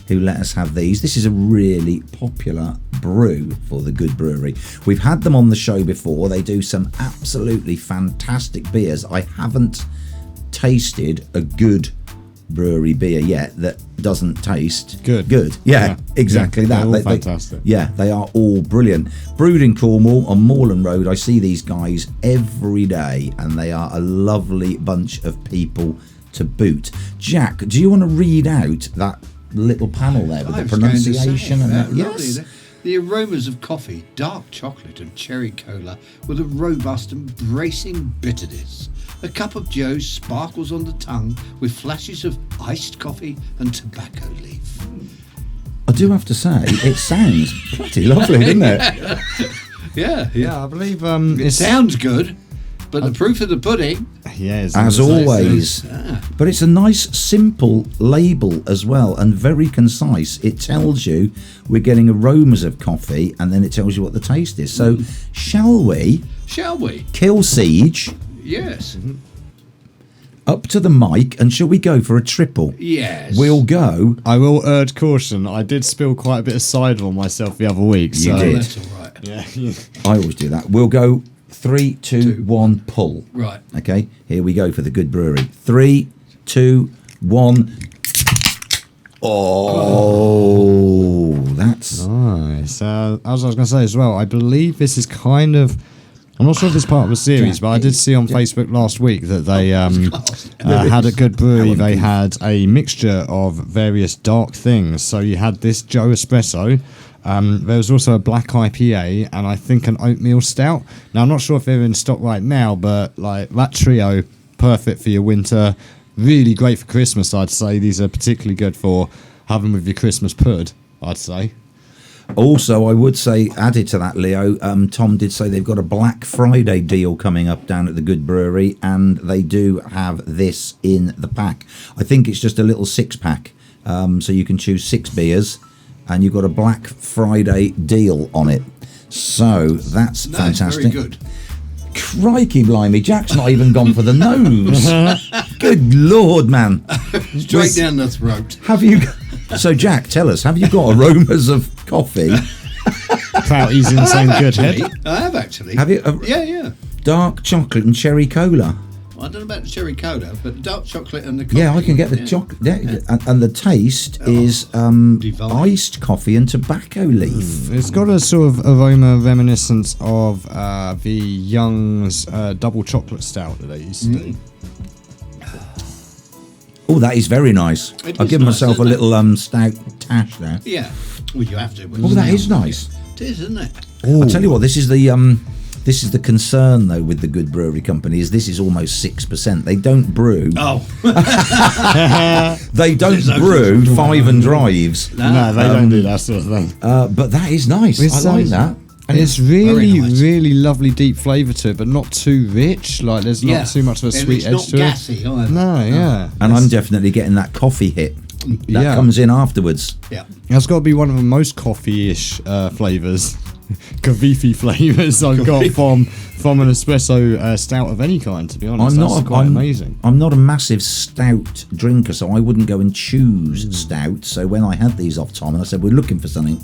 who let us have these, this is a really popular brew for the Good Brewery. We've had them on the show before. They do some absolutely fantastic beers. I haven't tasted a good brewery beer yet that doesn't taste good. Yeah, exactly that. They're all fantastic. They are all brilliant. Brewed in Cornwall on Moorland Road. I see these guys every day, and they are a lovely bunch of people to boot. Jack, do you want to read out that little panel there with the pronunciation and that? Yes. The aromas of coffee, dark chocolate and cherry cola with a robust and bracing bitterness. A cup of Joe sparkles on the tongue with flashes of iced coffee and tobacco leaf. I do have to say, it sounds pretty lovely, doesn't it? Yeah, I believe it sounds good, but the proof of the pudding. Yes, as always. But it's a nice, simple label as well, and very concise. It tells you we're getting aromas of coffee, and then it tells you what the taste is. So, shall we? Kill Siege. Yes. Up to the mic, and shall we go for a triple? Yes. We'll go. I will urge caution. I did spill quite a bit of cider on myself the other week. You did. That's all right. Yeah. I always do that. We'll go 3, 2, 1, pull. Right. Okay, here we go for the Good Brewery. 3, 2, 1. Oh, that's nice. As I was going to say as well, I believe this is kind of. I'm not sure if it's part of a series, but I did see on Facebook last week that they had a Good Brewery. They had a mixture of various dark things. So you had this Joe Espresso. There was also a black IPA and I think an oatmeal stout. Now I'm not sure if they're in stock right now, but like that trio, perfect for your winter. Really great for Christmas, I'd say. These are particularly good for having with your Christmas pud, I'd say. Also, I would say, added to that, Leo, Tom did say they've got a Black Friday deal coming up down at the Good Brewery, and they do have this in the pack. I think it's just a little 6-pack, so you can choose 6 beers, and you've got a Black Friday deal on it. So that's fantastic. Very good. Crikey blimey, Jack's not even gone for the nose. Good Lord, man. Straight down the throat. Have you... So, Jack, tell us, have you got aromas of coffee? Pouty's in the same good head. I have actually. Have you? Yeah. Dark chocolate and cherry cola. I don't know about the cherry cola, but the dark chocolate and the coffee. Yeah, I can get the chocolate. Yeah. And the taste is iced coffee and tobacco leaf. It's got a sort of aroma reminiscent of the Young's double chocolate stout that they used to do. Oh, that is very nice. I'll give myself a little stout tash there. Yeah, well, you have to. Oh, that is nice. It is, isn't it? I'll tell you what, this is the concern though with the Good Brewery Company is this is almost 6%. They don't brew. Oh. They don't brew 5 and drives. No, they don't do that sort of thing. But that is nice. I like that. And it's really lovely deep flavour to it, but not too rich. Like there's not too much of a sweet edge to it. It's not gassy either. No, yeah. And I'm definitely getting that coffee hit. That comes in afterwards. Yeah. That's got to be one of the most coffee-ish flavours. Kavifi flavours I've got from an espresso stout of any kind, to be honest. That's quite amazing. I'm not a massive stout drinker, so I wouldn't go and choose stout. So when I had these off Tom and I said, we're looking for something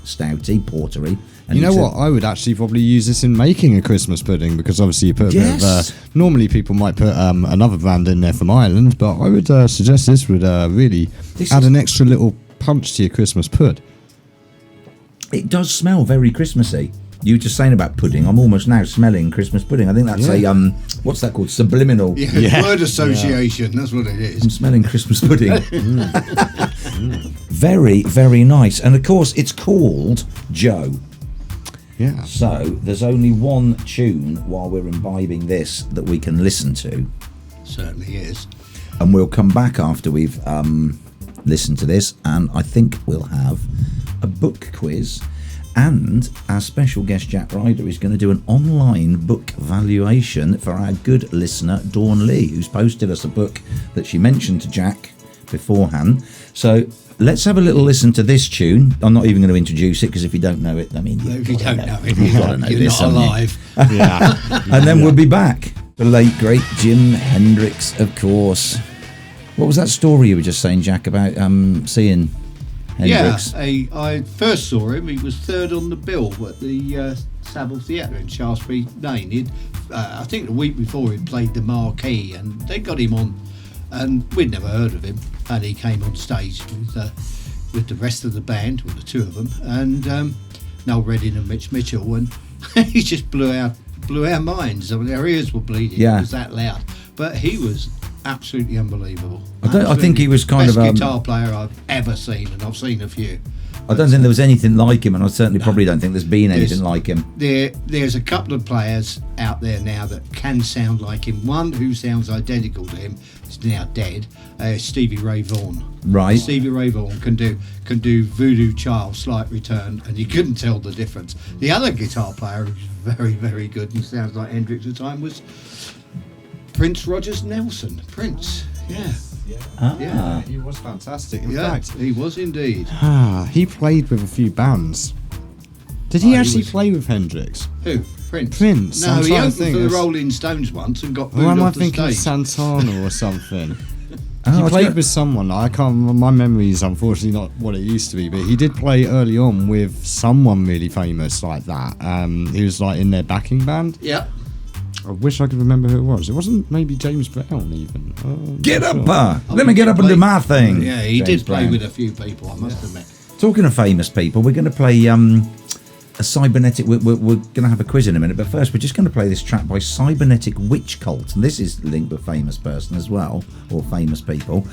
stouty, portery. And you know what? I would actually probably use this in making a Christmas pudding because obviously you put a bit of... normally people might put another brand in there from Ireland, but I would suggest this would really add an extra little punch to your Christmas pud. It does smell very Christmassy. You were just saying about pudding. I'm almost now smelling Christmas pudding. I think that's a what's that called? Subliminal. Word association. That's what it is. I'm smelling Christmas pudding. Very, very nice. And of course, it's called Joe. Yeah. So there's only one tune while we're imbibing this that we can listen to. Certainly is. And we'll come back after we've listened to this, and I think we'll have a book quiz. And our special guest Jack Ryder is going to do an online book valuation for our good listener Dawn Lee, who's posted us a book that she mentioned to Jack beforehand. So let's have a little listen to this tune. I'm not even going to introduce it, because if you don't know it, I mean, if you don't know it, you've got to know you're this, not alive. Yeah. And then we'll be back. The late great Jim Hendrix, of course. What was that story you were just saying, Jack, about seeing Hendrix? Yeah, I first saw him. He was third on the bill at the Savile Theatre in Shaftesbury Lane. I think the week before he played the Marquee, and they got him on, and we'd never heard of him. And he came on stage with the rest of the band, with the two of them, and Noel Redding and Mitch Mitchell, and he just blew our minds. I mean, our ears were bleeding. Yeah. It was that loud, but he was absolutely unbelievable. I think he was kind best of guitar player I've ever seen, and I've seen a few. I don't think there was anything like him, and I certainly probably don't think there's been anything like him. There's a couple of players out there now that can sound like him. One who sounds identical to him is now dead, Stevie Ray Vaughan. Right. Stevie Ray Vaughan can do Voodoo Child, Slight Return, and you couldn't tell the difference. The other guitar player who's very, very good and sounds like Hendrix at the time was Prince Rogers Nelson. Prince, yeah. Yeah, he was fantastic. In fact, he was indeed. He played with a few bands. Did he actually play with Hendrix? Who? Prince? Prince. No, he opened for the Rolling Stones once and got booed am I off the thinking stage. Santana or something? He played with someone. I can't. My memory is unfortunately not what it used to be, but he did play early on with someone really famous like that. He was like in their backing band. Yeah. I wish I could remember who it was. It wasn't maybe James Brown even. Get up, let me get up and do my thing. Yeah, he James did play Brown. with a few people, I must admit. Talking of famous people, we're going to play a cybernetic. We're going to have a quiz in a minute, but first we're just going to play this track by Cybernetic Witch Cult, and this is linked with famous person as well, or famous people.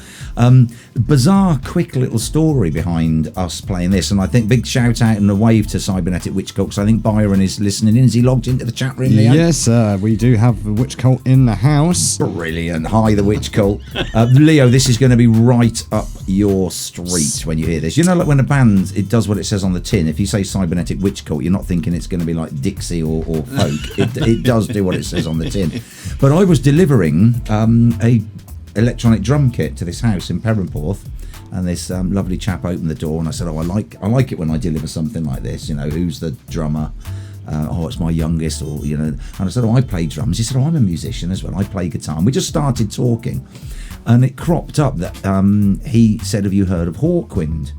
Bizarre, quick little story behind us playing this, and I think big shout out and a wave to Cybernetic Witch Cult, because I think Byron is listening in. Is he logged into the chat room, Leo? Yes, we do have the Witch Cult in the house. Brilliant. Hi, the Witch Cult. Leo, this is going to be right up your street when you hear this. You know, like when a band, it does what it says on the tin. If you say Cybernetic Witch Cult, you're not thinking it's going to be like Dixie or folk. It does do what it says on the tin. But I was delivering a electronic drum kit to this house in Perranporth, and this lovely chap opened the door, and I said, I like it when I deliver something like this, you know, who's the drummer? It's my youngest, or you know. And I said, I play drums. He said, I'm a musician as well, I play guitar. And we just started talking, and it cropped up that he said, have you heard of Hawkwind?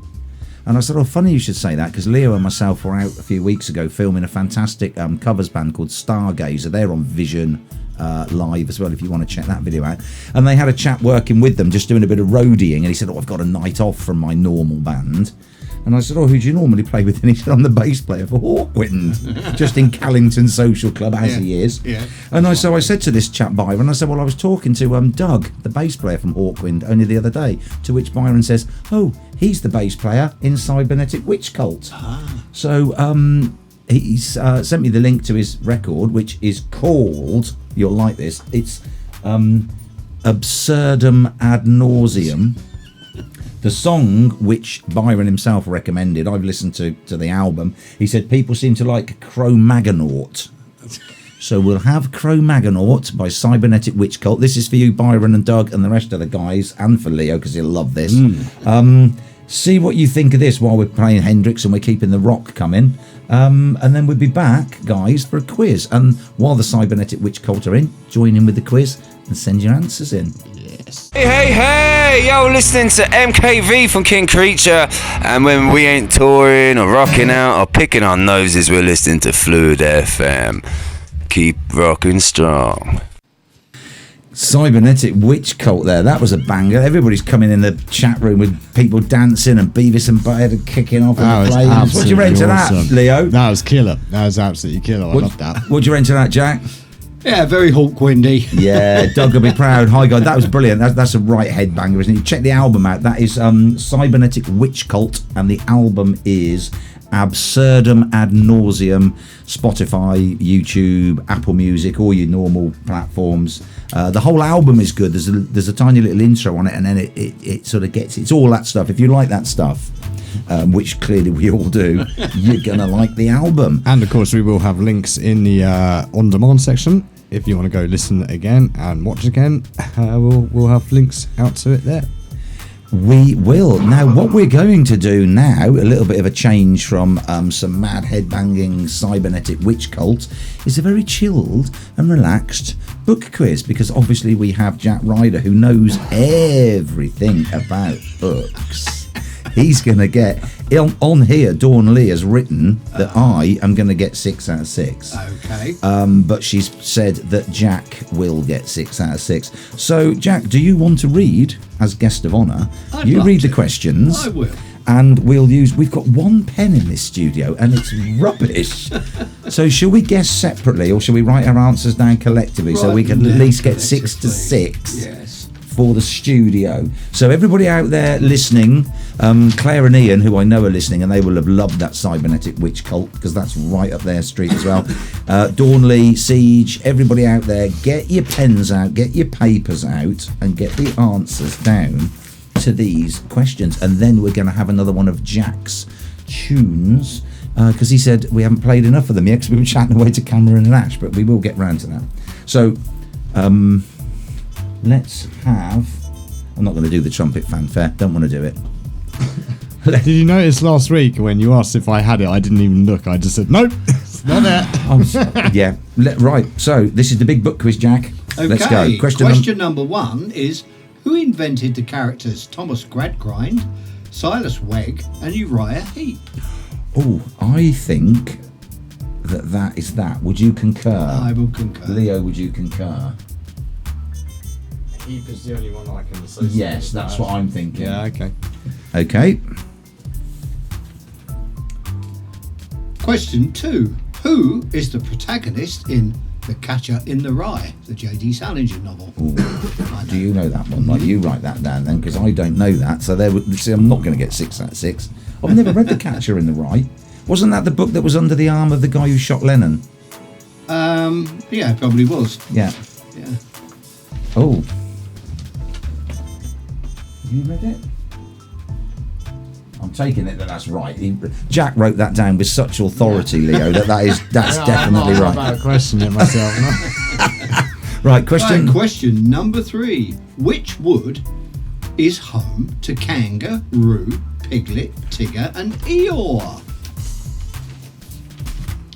And I said, funny you should say that, because Leo and myself were out a few weeks ago filming a fantastic covers band called Stargazer. They're on Vision live as well, if you want to check that video out. And they had a chap working with them, just doing a bit of roadieing, and he said, I've got a night off from my normal band. And I said, who do you normally play with? And he said, I'm the bass player for Hawkwind, just in Callington Social Club, as he is. Yeah. And so I said to this chap, Byron, I said, I was talking to Doug, the bass player from Hawkwind, only the other day, to which Byron says, he's the bass player in Cybernetic Witch Cult. So he's sent me the link to his record, which is called, you'll like this, it's Absurdum Ad Nauseam. The song, which Byron himself recommended, I've listened to the album. He said people seem to like Cro-Maggonaut. So we'll have Cro-Maggonaut by Cybernetic Witch Cult. This is for you, Byron and Doug, and the rest of the guys, and for Leo, because he'll love this. See what you think of this while we're playing Hendrix and we're keeping the rock coming. And then we'll be back, guys, for a quiz. And while the Cybernetic Witch Cult are in, join in with the quiz and send your answers in. Hey, yo, listening to MKV from King Creature, and when we ain't touring or rocking out or picking our noses, we're listening to Phluid FM. Keep rocking strong. Cybernetic Witch Cult there. That was a banger. Everybody's coming in the chat room with people dancing and Beavis and Butthead and kicking off and playing. What do you rate to that, Leo? That was killer. That was absolutely killer. I love that. What do you rate to that, Jack? Yeah, very hawk-windy. Yeah, Doug will be proud. Hi, God. That was brilliant. That's a right headbanger, isn't it? Check the album out. That is Cybernetic Witch Cult, and the album is Absurdum Ad Nauseum. Spotify, YouTube, Apple Music, all your normal platforms. The whole album is good. There's a tiny little intro on it, and then it sort of gets. It's all that stuff. If you like that stuff, which clearly we all do, you're gonna like the album. And of course, we will have links in the on-demand section. If you want to go listen again and watch again, we'll have links out to it there. We will. Now, what we're going to do now, a little bit of a change from some mad headbanging cybernetic witch cult, is a very chilled and relaxed book quiz, because obviously we have Jack Ryder, who knows everything about books. He's going to get... On here, Dawn Lee has written that I am going to get 6 out of 6. Okay. But she's said that Jack will get 6 out of 6. So, Jack, do you want to read, as guest of honour? You read the questions. I will. And we've got one pen in this studio, and it's rubbish. So shall we guess separately, or shall we write our answers down collectively so we can at least get 6 to 6? Yes. For the studio. So everybody out there listening, Claire and Ian, who I know are listening, and they will have loved that cybernetic witch cult, because that's right up their street as well. Dawn Lee, Siege, everybody out there, get your pens out, get your papers out, and get the answers down to these questions. And then we're going to have another one of Jack's tunes, because he said we haven't played enough of them yet, because we were chatting away to Cameron and Ashh, but we will get round to that. So let's have... I'm not going to do the trumpet fanfare. Don't want to do it. Did you notice last week when you asked if I had it, I didn't even look. I just said, nope, it's not there. Yeah. Right. So this is the big book quiz, Jack. Okay. Let's go. Question number 1 is, who invented the characters Thomas Gradgrind, Silas Wegg and Uriah Heep? Oh, I think that is that. Would you concur? I will concur. Leo, would you concur? Heep is the only one I can associate. Yes, that's what I'm thinking. Yeah, okay. Okay. Question 2. Who is the protagonist in The Catcher in the Rye, the J.D. Salinger novel? Do you know that one? Like, you write that down then, because I don't know that. So see, I'm not going to get 6 out of 6. I've never read The Catcher in the Rye. Wasn't that the book that was under the arm of the guy who shot Lennon? Yeah, it probably was. Yeah. Yeah. Oh. You read it? I'm taking it that's right. Jack wrote that down with such authority, Leo, that's definitely right. I'm about questioning myself. Right, question. Right, question number 3. Which wood is home to Kanga, Roo, Piglet, Tigger and Eeyore?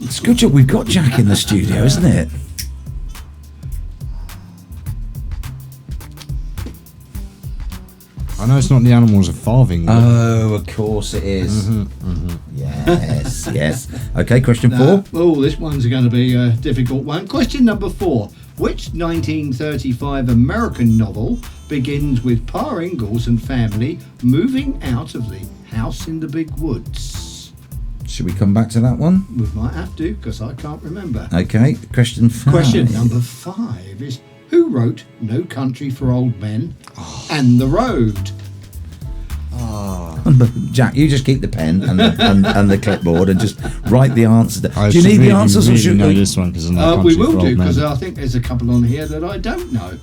It's good job we've got Jack in the studio, isn't it? I know it's not the animals of farthing. Oh, of course it is. Yes, yes. Okay, question 4. Oh, this one's going to be a difficult one. Question number 4. Which 1935 American novel begins with Pa Ingalls and family moving out of the house in the big woods? Should we come back to that one? We might have to, because I can't remember. Okay, question 5. Question number 5 is, who wrote No Country for Old Men and The Road? Jack, you just keep the pen and the clipboard and just write the answer. Do you need really, the answers, or really should know this one? Because we will do, because I think there's a couple on here that I don't know,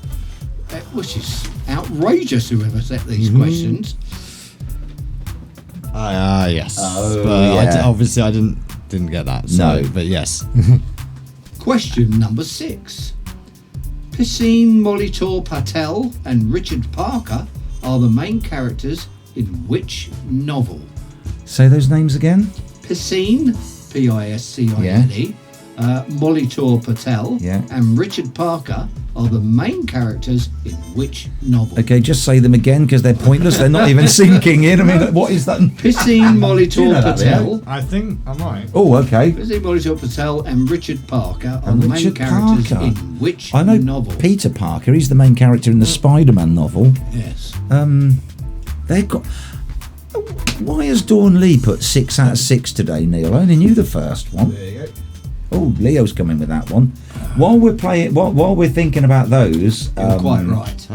which is outrageous. Whoever set these questions. Yes. Oh, but yeah. obviously I didn't get that. So, No. But yes. Question number 6. Piscine Molitor Patel and Richard Parker are the main characters in which novel? Say those names again. Piscine, Piscine, Molitor Patel and Richard Parker are the main characters in which novel? Okay, just say them again because they're pointless. They're not even sinking in. I mean, what is that? Piscine Molitor Patel. I think I might. Oh, okay. Piscine Molitor Patel and Richard Parker are the main characters in which novel? Peter Parker. He's the main character in the Spider-Man novel. Yes. They've got. Why has Dawn Lee put 6 out of 6 today, Neil? I only knew the first one. There you go. Oh, Leo's coming with that one. While we're thinking about those, you're quite right.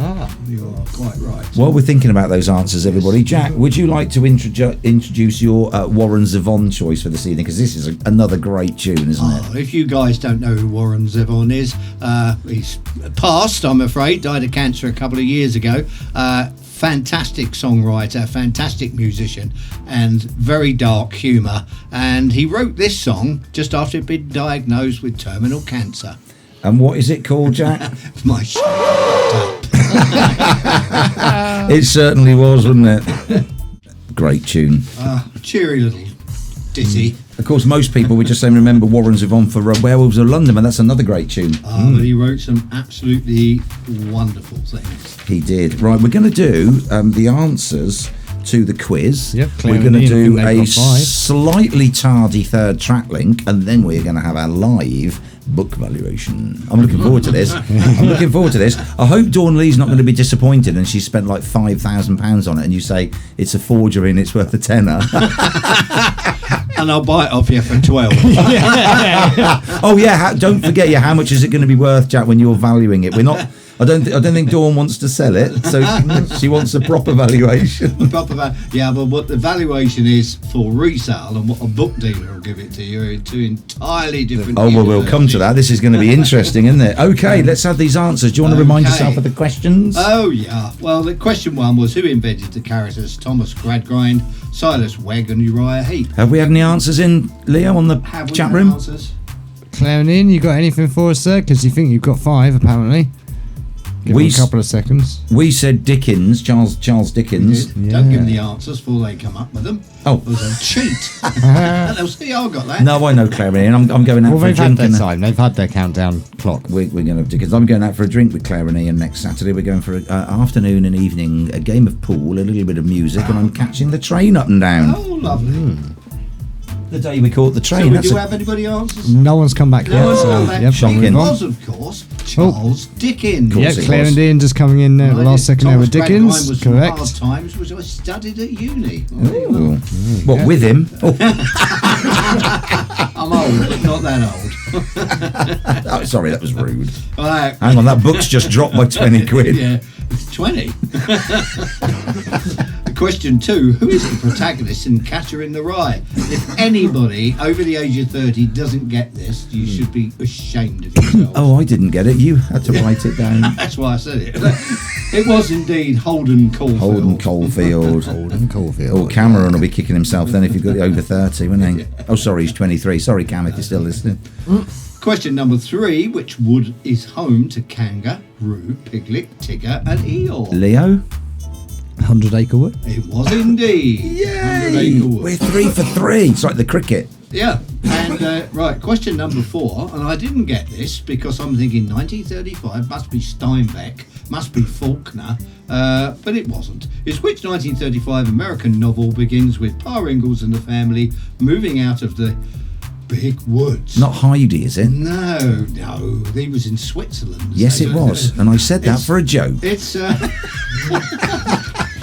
You are quite right. While we're thinking about those answers, everybody, Jack, would you like to introduce your Warren Zevon choice for this evening? Because this is another great tune, isn't it? If you guys don't know who Warren Zevon is, he's passed, I'm afraid, died of cancer a couple of years ago. Fantastic songwriter, fantastic musician, and very dark humour. And he wrote this song just after he'd been diagnosed with terminal cancer. And what is it called, Jack? My shut up. It certainly was, wasn't it? Great tune. Cheery little ditty. Of course, most people would just say remember Warren Zevon for Werewolves of London, but that's another great tune. But he wrote some absolutely wonderful things. He did. Right, we're going to do the answers to the quiz. Yep, we're going to do a slightly tardy third track link, and then we're going to have our live book valuation. I'm looking forward to this. I hope Dawn Lee's not going to be disappointed and she spent like £5,000 on it and you say it's a forgery and it's worth a tenner. And I'll buy it off you for 12. Oh yeah, don't forget how much is it going to be worth, Jack, when you're valuing it? We're not. I don't think Dawn wants to sell it, so she wants a proper valuation. Yeah, but what the valuation is for resale and what a book dealer will give it to you are two entirely different. Oh well, we'll come to that. This is going to be interesting, isn't it? Okay, let's have these answers. Do you want to remind yourself of the questions? Oh yeah. Well, the question 1 was who invented the characters Thomas Gradgrind, Silas Wegg, and Uriah Heep. Have we had any answers in, Leo, on the chat room? Answers? Clowning, you got anything for us, sir? Because you think you've got 5 apparently. Give a couple of seconds. We said Dickens, Charles Dickens. Yeah. Don't give them the answers before they come up with them. Oh, it was a cheat. They'll see, I got that. No, I know, Clary, and I'm going out for a drink. They've had their time. They've had their countdown clock. We're going to have Dickens. I'm going out for a drink with Claire and Ian next Saturday. We're going for an afternoon and evening, a game of pool, a little bit of music, and I'm catching the train up and down. Oh, lovely. The day we caught the train. So, do you have anybody answers? No one's come back yet. Shocking. It was, of course, Charles Dickens. Yeah, Claire and Ian just coming in the last second there with Dickens. Was correct. Hard Times, which I studied at uni. What, with him? Oh. I'm old, but not that old. Oh, sorry, that was rude. Right. Hang on, that book's just dropped by 20 quid. Yeah, 20. Question 2, who is the protagonist in Catcher in the Rye? If anybody over the age of 30 doesn't get this, you should be ashamed of yourself. Oh, I didn't get it. You had to write it down. That's why I said it. It was indeed Holden Caulfield. Oh, Cameron will be kicking himself then if you've got over 30, wouldn't he? Oh, sorry, he's 23. Sorry, Cam, if you're still listening. Question number 3, which wood is home to Kanga, Roo, Piglet, Tigger and Eeyore? Leo? 100 Acre Wood. It was indeed. Yay! We're 3 for 3. It's like the cricket. Yeah. And right, question number 4, and I didn't get this because I'm thinking 1935 must be Steinbeck, must be Faulkner, but it wasn't. It's which 1935 American novel begins with Pa Ingalls and the family moving out of the big woods? Not Heidi, is it? No, he was in Switzerland. Yes, it was, and I said that for a joke. It's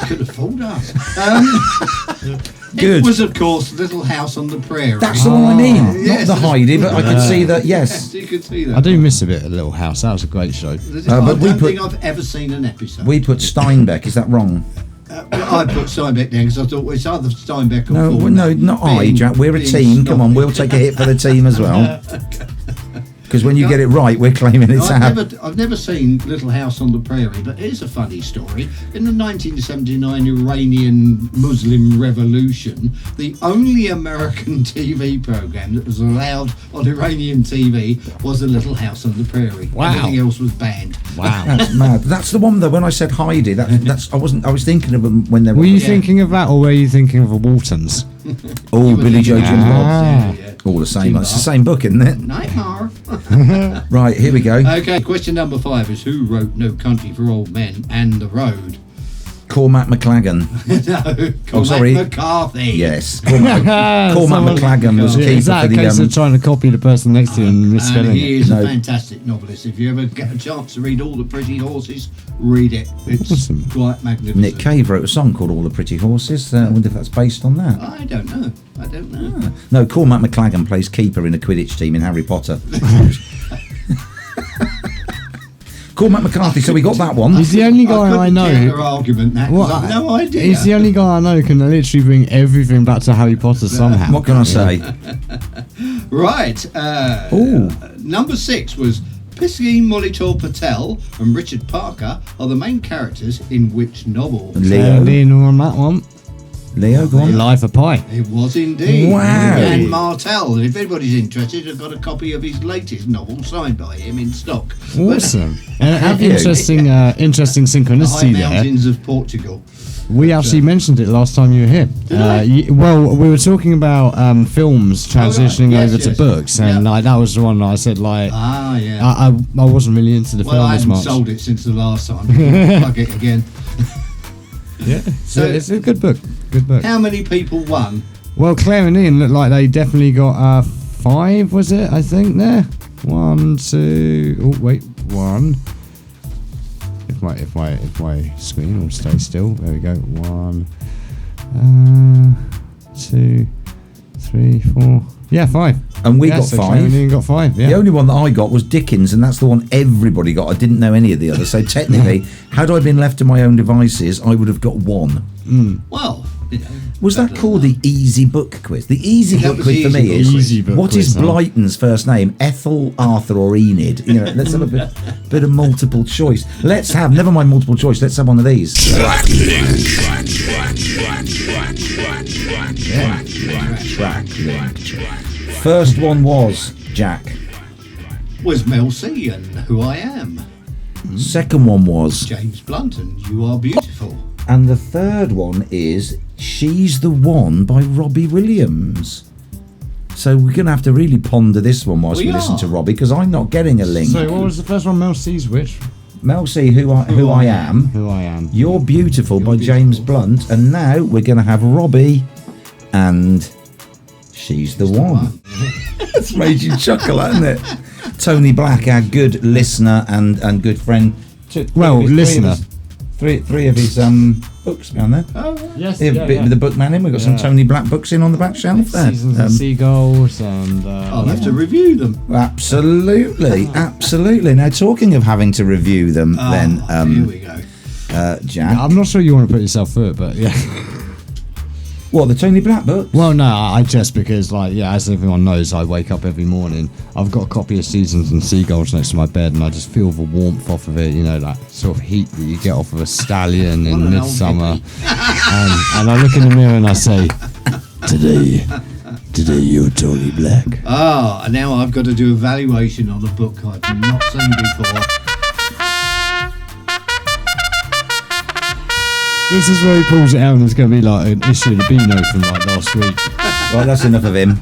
could have fooled us. Good. It was, of course, Little House on the Prairie. That's the one I mean. Yes. Not the Heidi, but I could see that. Yes, you could see that. I do miss a bit of Little House. That was a great show. I don't think I've ever seen an episode. We put Steinbeck. Is that wrong? I put Steinbeck down because I thought it's either Steinbeck or No, not I, Jack. We're a team. Come on, we'll take a hit for the team as well. Because when you get it right, we're claiming it's I've never seen Little House on the Prairie, but it is a funny story. In the 1979 Iranian Muslim Revolution, the only American TV program that was allowed on Iranian TV was The Little House on the Prairie. Wow. Everything else was banned. Wow. That's mad. That's the one though. When I said Heidi, that's I was thinking of them when they were. Were you thinking of that, or were you thinking of the Waltons? Oh, Billy Joe Jim Bob. Yeah. All the same. It's the same book, isn't it? Nightmare. Right, here we go. Okay, question number 5 is who wrote No Country for Old Men and The Road? Cormac McLagan. No, Cormac McCarthy. Yes, Cormac McLagan was keeper Is that for a case of trying to copy the person next to you and misspelling and he is it? a fantastic novelist. If you ever get a chance to read All the Pretty Horses, read it. It's Awesome. quite magnificent. Nick Cave wrote a song called All the Pretty Horses. I wonder if that's based on that. I don't know. No, Cormac McLagan plays keeper in a Quidditch team in Harry Potter. Cormac McCarthy, so we got that one. He's the only guy I know. Counter argument that. What? I've no idea. He's the only guy I know who can literally bring everything back to Harry Potter somehow. What can I say? Right. Number 6 was Pisky Molitor Patel and Richard Parker are the main characters in which novel? Leo. Leaning on that one. Leo, go on. Life of Pi. It was indeed. Wow. And Martel. If anybody's interested, I've got a copy of his latest novel signed by him in stock. Awesome. And interesting synchronicity The High there. Mountains of Portugal. We actually mentioned it last time you were here. Well, we were talking about films transitioning over to books, and that was the one that I said, like, I wasn't really into the film I as haven't much. sold it since the last time. Plug it again. Yeah, so it's a good book. Good book. How many people won? Well, Claire and Ian looked like they definitely got 5, was it? I think there. 1, 2. Oh wait, 1. If my screen will stay still, there we go. 1, 2, 3, 4. Yeah, 5. And we got so 5. Claire and Ian got 5. Yeah. The only one that I got was Dickens, and that's the one everybody got. I didn't know any of the others. So technically, had I been left to my own devices, I would have got 1. Well, was that called the Easy Book Quiz? The Easy Book Quiz for me is what is Blyton's first name? Ethel, Arthur, or Enid? You know, let's have a bit of multiple choice. Let's have, never mind multiple choice. Let's have one of these. TrakLink. First one was Jack. Was Mel C and Who I Am. Second one was James Blunt and You Are Beautiful. And the third one is She's the One by Robbie Williams. So we're going to have to really ponder this one whilst we listen to Robbie, because I'm not getting a link. So what was the first one? Mel C's which? Mel C, Who I Am. Who I Am. You're Beautiful by James Blunt. And now we're going to have Robbie and She's the One. That's made you chuckle, hasn't it? Tony Black, our good listener and good friend. Listener. Three of his books down there. Oh, yes. The bookman in. We've got some Tony Black books in on the back shelf there. Seasons and Seagulls and... I'll have to review them. Absolutely, absolutely. Now, talking of having to review them, then... here we go. Jack. I'm not sure you want to put yourself through it, but yeah. What, the Tony Black book? Well, no, I just because, as everyone knows, I wake up every morning. I've got a copy of Seasons and Seagulls next to my bed, and I just feel the warmth off of it, you know, that sort of heat that you get off of a stallion in midsummer. And I look in the mirror and I say, Today you're Tony Black. And now I've got to do a valuation on a book I've not seen before. This is where he pulls it out and it's going to be like an issue of the Beano from like last week. Right, that's enough of him.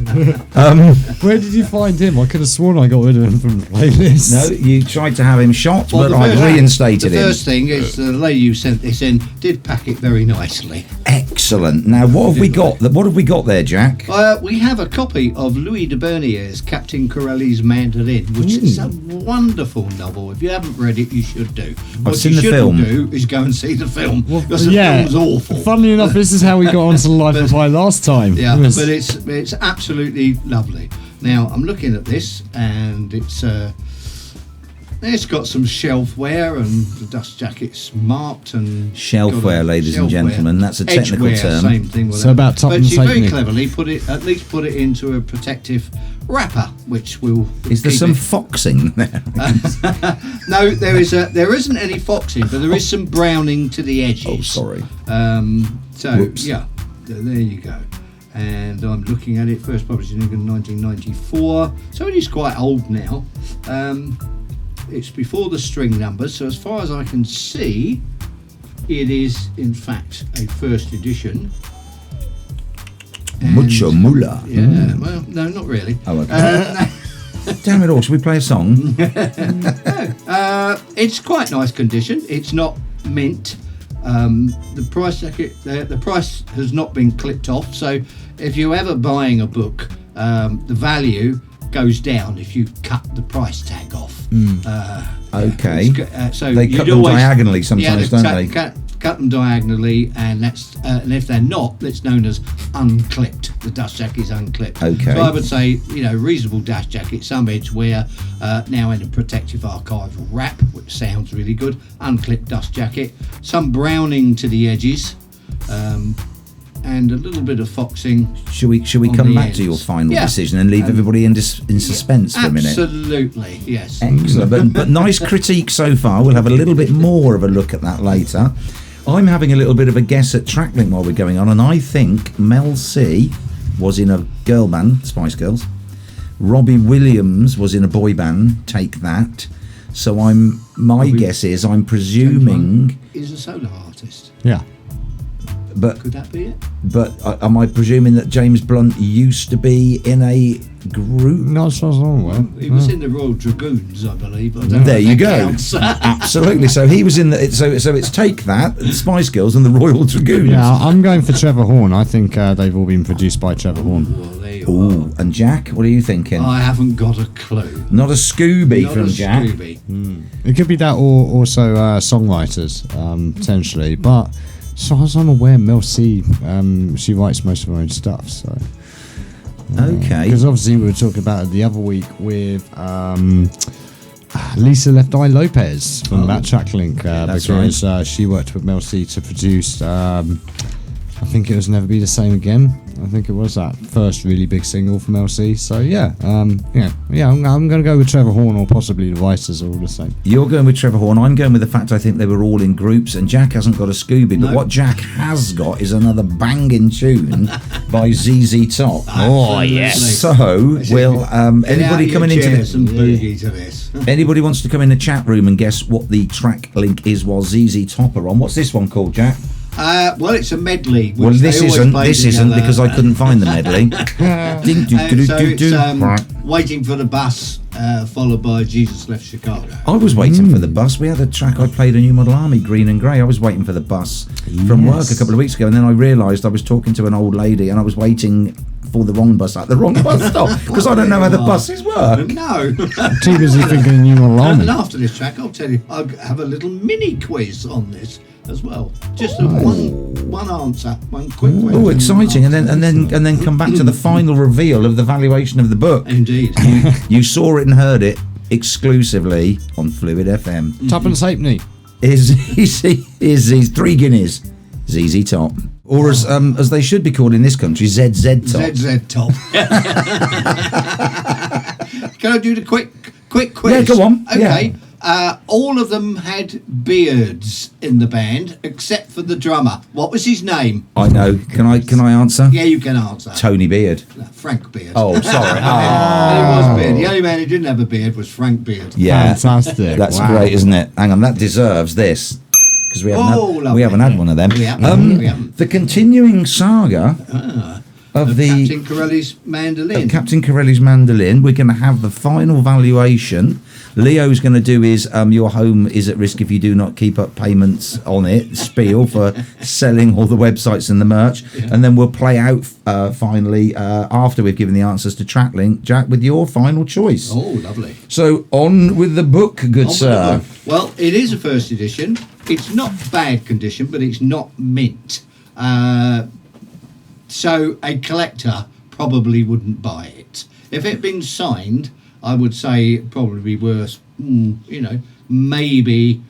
Where did you find him? I could have sworn I got rid of him from the playlist. No, you tried to have him shot, but I reinstated him. The first thing is the lady who sent this in did pack it very nicely. Excellent. Now, what have we got? What have we got there, Jack? We have a copy of Louis de Bernier's Captain Corelli's Mandarin, which is a wonderful novel. If you haven't read it, you should do. I've seen the film. What you shouldn't do is go and see the film, because the film's awful. Funnily enough, this is how we got onto Life of Pi last time. Yeah, but it's absolutely lovely. Now I'm looking at this, and it's got some shelfware, and the dust jacket's marked and shelfware, ladies and gentlemen. That's a technical term. Same thing. So about top but and she very technique. cleverly put it into a protective wrapper, which will. Is there some foxing there? No, there isn't any foxing, but there is some browning to the edges. Oh, sorry. Whoops. Yeah, there you go. And I'm looking at it, first published in England 1994, so it is quite old now. It's before the string numbers, so as far as I can see, it is in fact a first edition. Mucho moolah. Yeah, well, no, not really. Oh, okay. Damn it all, should we play a song? It's quite nice condition. It's not mint. The price has not been clipped off, so if you're ever buying a book, the value goes down if you cut the price tag off. Okay. So they cut them diagonally sometimes, don't they? Cut them diagonally, and that's and if they're not, it's known as unclipped. The dust jacket is unclipped. Okay. So I would say, reasonable dust jacket. Some edge wear now in a protective archival wrap, which sounds really good. Unclipped dust jacket. Some browning to the edges, and a little bit of foxing. Should we come back to your final decision and leave everybody in suspense for a minute? Absolutely, yes. Excellent. but nice critique so far. We'll have a little bit more of a look at that later. I'm having a little bit of a guess at TrakLink while we're going on, and I think Mel C was in a girl band, Spice Girls. Robbie Williams was in a boy band, Take That. So my guess is I'm presuming He's a solo artist. Yeah. But could that be it? But am I presuming that James Blunt used to be in a group? No, it's not wrong. He was in the Royal Dragoons, I believe. There you go. Absolutely. So he was in the. So it's Take That, the Spice Girls, and the Royal Dragoons. Yeah, I'm going for Trevor Horn. I think they've all been produced by Trevor Horn. Ooh, and Jack, what are you thinking? I haven't got a clue. Not a Scooby from Jack. It could be that, or also songwriters potentially, but. So as I'm aware, Mel C, she writes most of her own stuff. So okay, because obviously we were talking about it the other week with Lisa Left Eye Lopez from that TrakLink, because right. She worked with Mel C to produce. I think it was Never Be the Same Again. I think it was that first really big single from LC. So I'm going to go with Trevor Horn, or possibly the Writers are all the same. You're going with Trevor Horn. I'm going with the fact I think they were all in groups, and Jack hasn't got a Scooby. But what Jack has got is another banging tune by ZZ Top. Oh yes. So anybody coming into boogie to this. Anybody wants to come in the chat room and guess what the TrakLink is while ZZ Top are on? What's this one called, Jack? Well, it's a medley. Well, this isn't because I couldn't find the medley. It's Waiting for the Bus, followed by Jesus Left Chicago. I was waiting for the bus. We had a track. I played a New Model Army, Green and Grey. I was waiting for the bus from work a couple of weeks ago, and then I realised I was talking to an old lady, and I was waiting for the wrong bus at the wrong bus stop because I don't know how the buses work. No. Too busy thinking New Model Army. And after this track, I'll tell you, I'll have a little mini quiz on this as well. Just one answer, one quick question. Oh, exciting! And then come back to the final reveal of the valuation of the book. Indeed. You saw it and heard it exclusively on Phluid FM. Tuppence halfpenny. Is 3 guineas. ZZ Top, or as they should be called in this country, ZZ Top. ZZ Top. Can I do the quick quiz? Yeah, go on. Okay. Yeah. All of them had beards in the band except for the drummer. What was his name? I know. Can I answer? Yeah, you can answer. Tony Beard. No, Frank Beard. Oh, sorry. It was Beard. The only man who didn't have a beard was Frank Beard. Yeah, fantastic. That's great, isn't it? Hang on, that deserves this because we haven't had one of them. We haven't. The continuing saga. Of Captain Corelli's mandolin. Captain Corelli's mandolin. We're going to have the final valuation. Leo's going to do his your home is at risk if you do not keep up payments on it spiel for selling all the websites and the merch. Yeah. And then we'll play out finally after we've given the answers to TrakLink, Jack, with your final choice. Oh, lovely. So on with the book, good sir. Well, it is a first edition. It's not bad condition, but it's not mint. So a collector probably wouldn't buy it. If it had been signed, I would say it'd probably be worth, maybe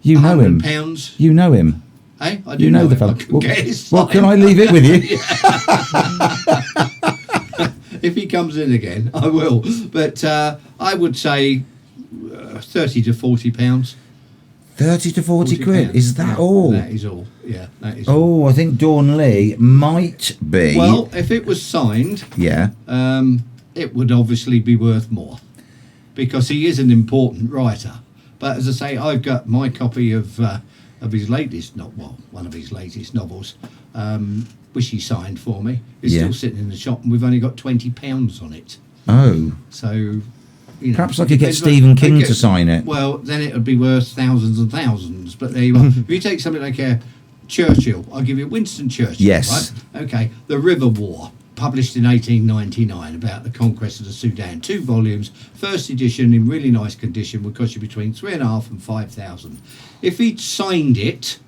you know him. £100. You know him. Hey, I do know the fellow. Well, can I leave it with you? If he comes in again, I will. But I would say £30 to £40. 30 to 40 quid. Is that all? That is all. Yeah, that is all. Oh, I think Dawn Lee might be. Well, if it was signed, it would obviously be worth more because he is an important writer. But as I say, I've got my copy of his latest one of his latest novels, which he signed for me, is still sitting in the shop, and we've only got £20 on it. Oh. So, you know, perhaps I could get Stephen King to sign it. Well, then it would be worth thousands and thousands. But there you are. If you take something like Churchill, I'll give you Winston Churchill. Yes. Right? Okay. The River War, published in 1899, about the conquest of the Sudan. 2 volumes, first edition in really nice condition, would cost you between £3,500 and £5,000. If he'd signed it,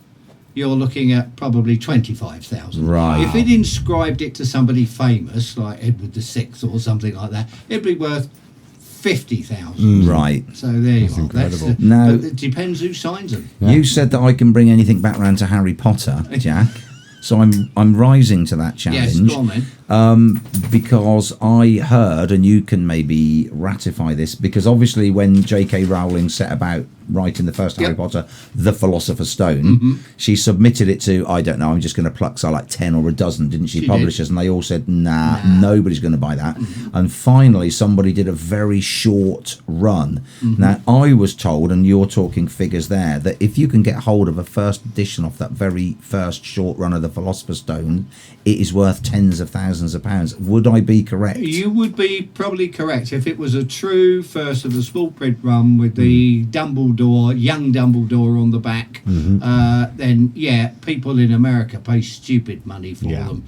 you're looking at probably 25,000. Right. If he'd inscribed it to somebody famous like Edward VI or something like that, it'd be worth 50,000. Right. So there you are. Incredible. Now, but it depends who signs them. you said that I can bring anything back round to Harry Potter, Jack. So I'm rising to that challenge. Yes, go on then. Because I heard, and you can maybe ratify this, because obviously when J.K. Rowling set about writing the first Harry Potter, The Philosopher's Stone, she submitted it to, I don't know, I'm just going to pluck, so like 10 or a dozen, didn't she, publishers? And they all said, nah, nobody's going to buy that. And finally, somebody did a very short run. Now, I was told, and you're talking figures there, that if you can get hold of a first edition off that very first short run of The Philosopher's Stone, it is worth tens of thousands of pounds. Would I be correct? You would be probably correct. If it was a true first of the small print run with the young Dumbledore on the back, then people in America pay stupid money for them.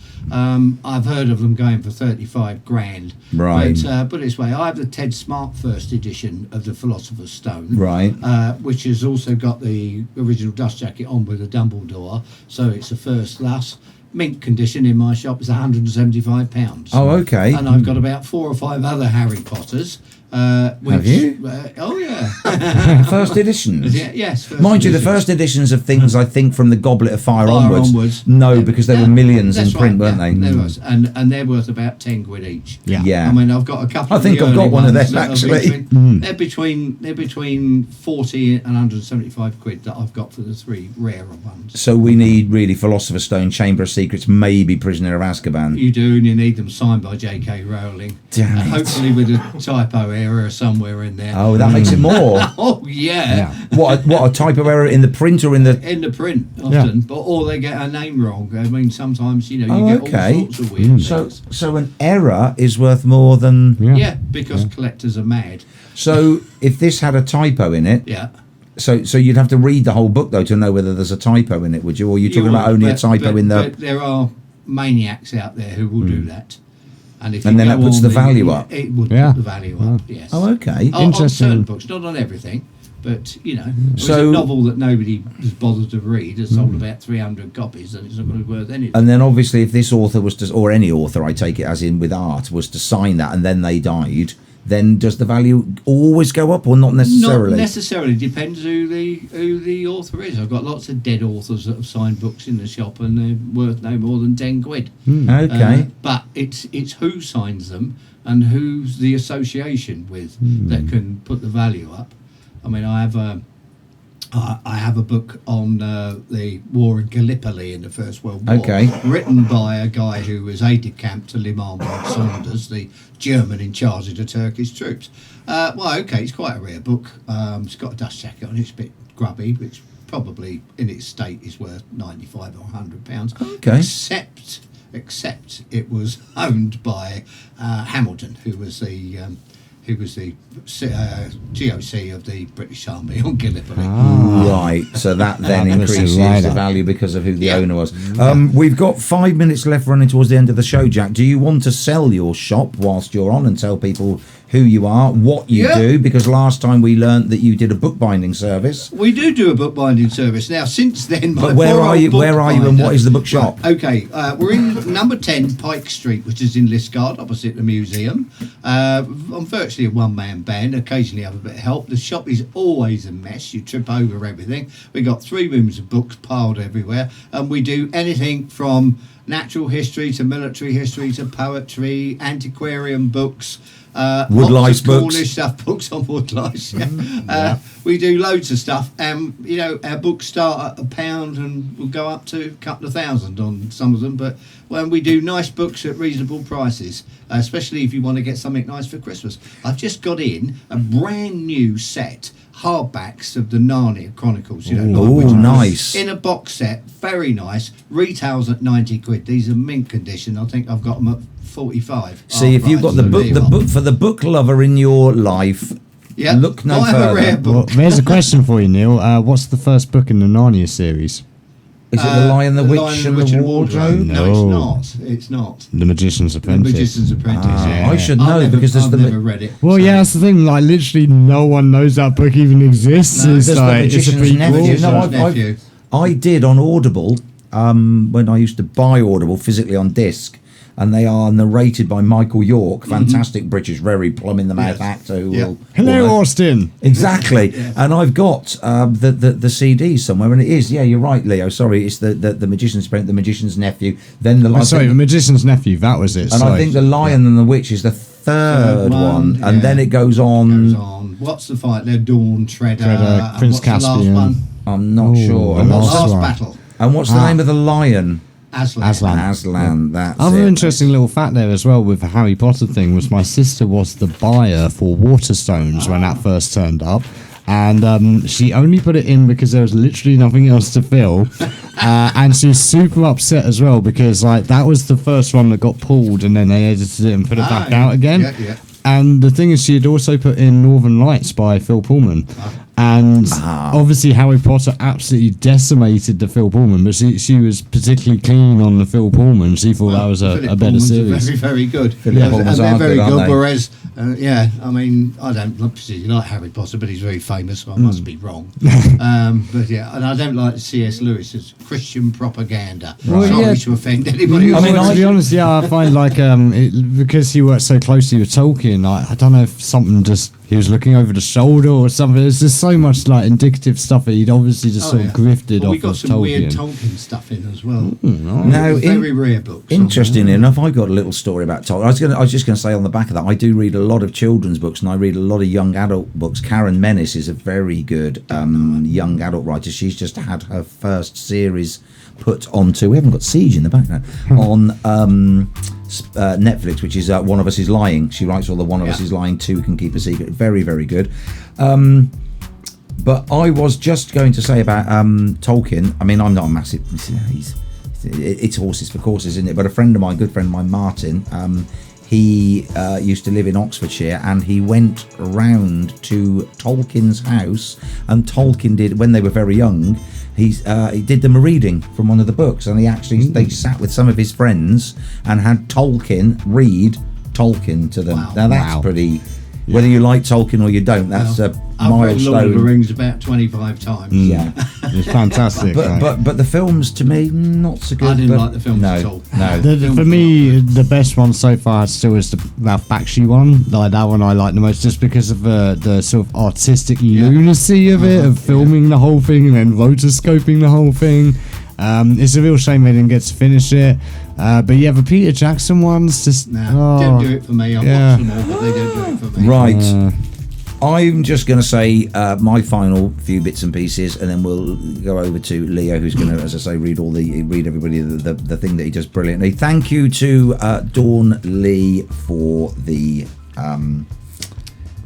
I've heard of them going for 35 grand. Right. But put it this way, I have the Ted Smart first edition of the Philosopher's Stone. Right. Which has also got the original dust jacket on with a Dumbledore, so it's a first class. Mint condition in my shop is £175. Oh, okay. And I've got about 4 or 5 other Harry Potters. Have you? Oh, yeah. First editions? Yes. Mind you, the first editions of things, I think, from the Goblet of Fire onwards. No, Yeah. because there were millions in print, weren't they? There was. And they're worth about 10 quid each. Yeah. I mean, I've got a couple. I think I've got one of them, actually. They're between 40 and 175 quid that I've got for the 3 rarer ones. So we need really Philosopher's Stone, Chamber of Secrets, maybe Prisoner of Azkaban. You do, and you need them signed by J.K. Rowling. Damn it. Hopefully with a typo error somewhere in there. Oh, that makes it more. Oh, yeah. What a typo error in the print or in the... In the print, often. But or they get a name wrong. I mean, sometimes, you get all sorts of weird things. So an error is worth more than... Yeah, because collectors are mad. So if this had a typo in it... Yeah. So you'd have to read the whole book, though, to know whether there's a typo in it, would you? Or are you talking about only a typo in the... But there are maniacs out there who will do that. And if then that puts the value up. It would put the value up, yes. Oh, okay. On certain books, not on everything. But, so a novel that nobody has bothered to read has sold about 300 copies, and it's not going to be worth anything. And then obviously if this author was to, or any author, I take it as in with art, was to sign that and then they died, then does the value always go up or not necessarily? Not necessarily. Depends who the author is. I've got lots of dead authors that have signed books in the shop and they're worth no more than 10 quid. Okay. But it's who signs them and who's the association with that can put the value up. I mean, I have a book on the war in Gallipoli in the First World War, written by a guy who was aide-de-camp to Liman Saunders, the German in charge of the Turkish troops. It's quite a rare book. It's got a dust jacket on it. It's a bit grubby, which probably in its state is worth £95 or £100. Okay. Except it was owned by Hamilton, who was the GOC of the British Army on Gallipoli. Right, so that then increases the value because of who the owner was. We've got 5 minutes left running towards the end of the show, Jack. Do you want to sell your shop whilst you're on and tell people who you are, what you do? Because last time we learnt that you did a bookbinding service. We do a bookbinding service. Now, since then... But where are you and what is the bookshop? Right, okay, we're in number 10 Pike Street, which is in Liscard, opposite the museum. I'm virtually a one-man band, occasionally have a bit of help. The shop is always a mess. You trip over everything. We've got 3 rooms of books piled everywhere, and we do anything from natural history to military history to poetry, antiquarian books, woodlice books, Cornish stuff, books on woodlice. We do loads of stuff, and our books start at £1 and will go up to a couple of thousand on some of them. But when we do nice books at reasonable prices, especially if you want to get something nice for Christmas. I've just got in a brand new set, hardbacks of the Narnia Chronicles. You know, oh, nice. In a box set, very nice. Retails at £90. These are mint condition. I think I've got them at 45. See, if you've got the book for the book lover in your life, look no further. Well, there's a question for you, Neil. What's the first book in the Narnia series? Is it The Lion, the Witch, and the Wardrobe? No, it's not. The Magician's Apprentice. The Magician's Apprentice. I should know because there's I've never read it. Well, yeah, that's the thing. Like, literally, no one knows that book even exists. No, it's there's like the it's a Magician's prequel. Nephew. I did on Audible when I used to buy Audible physically on disc. And they are narrated by Michael York, fantastic British, very plum in the mouth actor. Hello, Austin. Exactly. And I've got the CD somewhere, and it is. Yeah, you're right, Leo. Sorry, it's the Magician's Apprentice, the Magician's Nephew. Then the the Magician's Nephew. That was it. And I think the Lion and the Witch is the third one, and then it goes on. What's the fight? They're Dawn, Treader, Prince Caspian. The last one? I'm not sure. The last battle. And what's the name of the lion? Aslan. That's Other interesting little fact there as well with the Harry Potter thing was my sister was the buyer for Waterstones when that first turned up. And she only put it in because there was literally nothing else to fill. And she was super upset as well because like that was the first one that got pulled and then they edited it and put it back out again. Yeah. And the thing is, she had also put in Northern Lights by Phil Pullman. And obviously Harry Potter absolutely decimated the Phil Pullman, but she was particularly keen on the Phil Pullman. She thought that was a better Pullman's series. Very, very good. And they're very good, whereas, I mean, I don't particularly like Harry Potter, but he's very famous, so I must be wrong. But yeah, and I don't like C.S. Lewis as Christian propaganda. Well, Sorry to offend anybody. I mean, to be honest, I find like because he worked so closely with Tolkien, I don't know if something just he was looking over the shoulder or something. There's just so much like indicative stuff that he'd obviously just sort of grifted off of Tolkien. We got some weird Tolkien stuff in as well. Now, very rare books. Interestingly enough, I got a little story about Tolkien. I was just going to say on the back of that, I do read a lot of children's books and I read a lot of young adult books. Karen Menace is a very good young adult writer. She's just had her first series put onto, we haven't got Siege in the background, on Netflix, which is One of Us is Lying. She writes all the One of Us is Lying 2 Can Keep a Secret. Very, very good. But I was just going to say about Tolkien. I mean, I'm not a massive, it's horses for courses, isn't it? But a friend of mine, good friend of mine, Martin, he used to live in Oxfordshire, and he went round to Tolkien's house, and Tolkien did, when they were very young, he did them a reading from one of the books, and they sat with some of his friends and had Tolkien read Tolkien to them. Wow. Now that's pretty. Whether you like Tolkien or you don't, that's a I've read Lord of the milestone. Rings about 25 times. Yeah, It's fantastic. but the films to me not so good. I didn't like the films at all. No, For me, the best one so far still is the Ralph Bakshi one. Like that one I like the most, just because of the sort of artistic lunacy of it, of filming the whole thing and then rotoscoping the whole thing. It's a real shame they didn't get to finish it. But yeah, the Peter Jackson ones just don't do it for me. I've watched them all, but they don't do it for me. Right. I'm just going to say my final few bits and pieces, and then we'll go over to Leo, who's going to, as I say, read everybody the thing that he does brilliantly. Thank you to Dawn Lee for the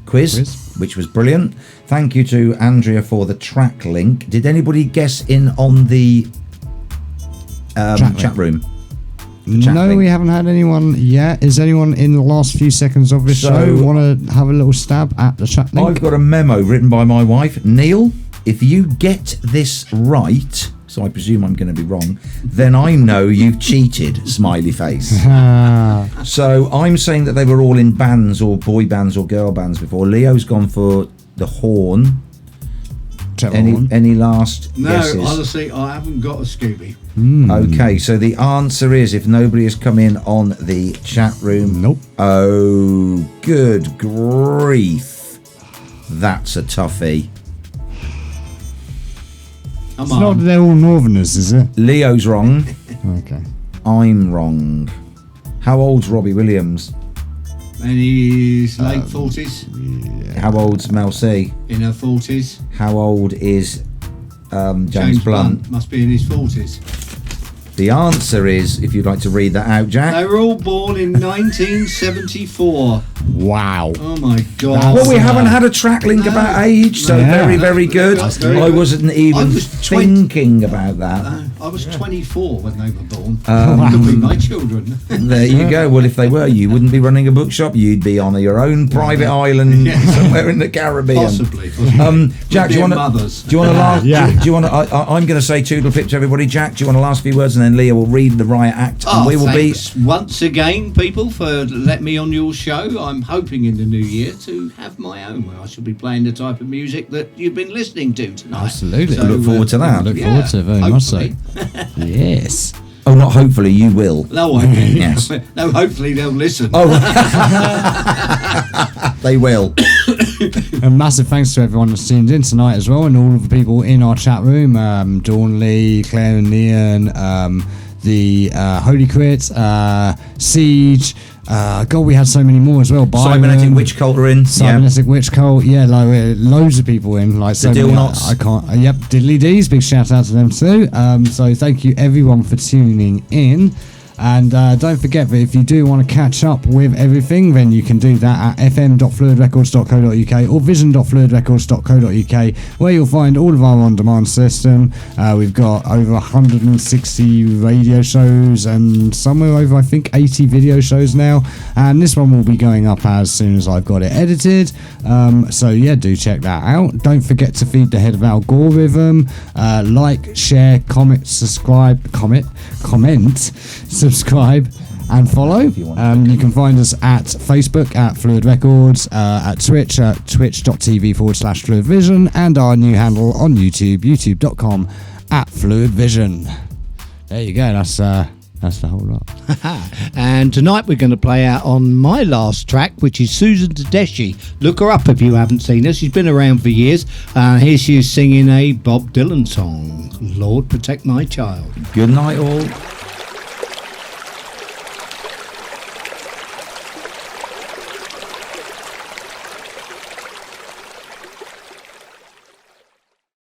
quiz, which was brilliant. Thank you to Andrea for the TrakLink. Did anybody guess in on the chat room? No, we haven't had anyone yet. Is anyone in the last few seconds of this show want to have a little stab at the chat link? I've got a memo written by my wife, Neil. If you get this right, so I presume I'm going to be wrong, then I know you've cheated, smiley face. So I'm saying that they were all in bands or boy bands or girl bands before. Leo's gone for the horn. Any last guesses? No, honestly, I haven't got a Scooby. Okay, so the answer is, if nobody has come in on the chat room. Nope. Oh, good grief. That's a toughie. It's not they're all Northerners, is it? Leo's wrong. Okay. I'm wrong. How old's Robbie Williams? And he's late 40s. Yeah. How old's Mel C? In her 40s. How old is James Blunt? Must be in his 40s. The answer is, if you'd like to read that out, Jack. They were all born in 1974. Wow. Oh my God. Well, we haven't had a TrakLink about age, so very, very good. I wasn't even thinking about that. I was 24 when they were born. Could be my children. There you go. Well, if they were, you wouldn't be running a bookshop. You'd be on your own private island somewhere in the Caribbean. Possibly. Jack, do you want to? I'm going to say toodle pip to everybody. Jack, do you want to last few words, and then Leah will read the riot act, and we will thanks once again, people, for letting me on your show. I'm hoping in the new year to have my own, where I shall be playing the type of music that you've been listening to tonight. Absolutely. So, look forward to that. Look forward to it very much so. Yes. Oh, not hopefully, you will. No, I mean, yes. No, hopefully they'll listen. Oh, they will. A massive thanks to everyone that's tuned in tonight as well, and all of the people in our chat room, Dawn Lee, Claire and Neon, the Holy Crit, Siege. God, we had so many more as well. Cybernetic Witch Cult are in. Cybernetic Witch Cult, like loads of people in. Like the Dill Knots. I can't. Yep, Diddly D's. Big shout out to them too. So thank you everyone for tuning in. And don't forget that if you do want to catch up with everything, then you can do that at fm.fluidrecords.co.uk or vision.fluidrecords.co.uk, where you'll find all of our on-demand system. We've got over 160 radio shows and somewhere over, I think, 80 video shows now. And this one will be going up as soon as I've got it edited. So yeah, do check that out. Don't forget to feed the head of algorithm. Like, share, comment, subscribe, comment, subscribe and follow. You can find us at Facebook at Phluid Records, at Twitch at twitch.tv/Phluid Vision, and our new handle on YouTube, youtube.com at Phluid Vision. There you go, that's the whole lot. And tonight we're going to play out on my last track, which is Susan Tedeschi. Look her up if you haven't seen her. She's been around for years. Here she is singing a Bob Dylan song, Lord Protect My Child. Good night all.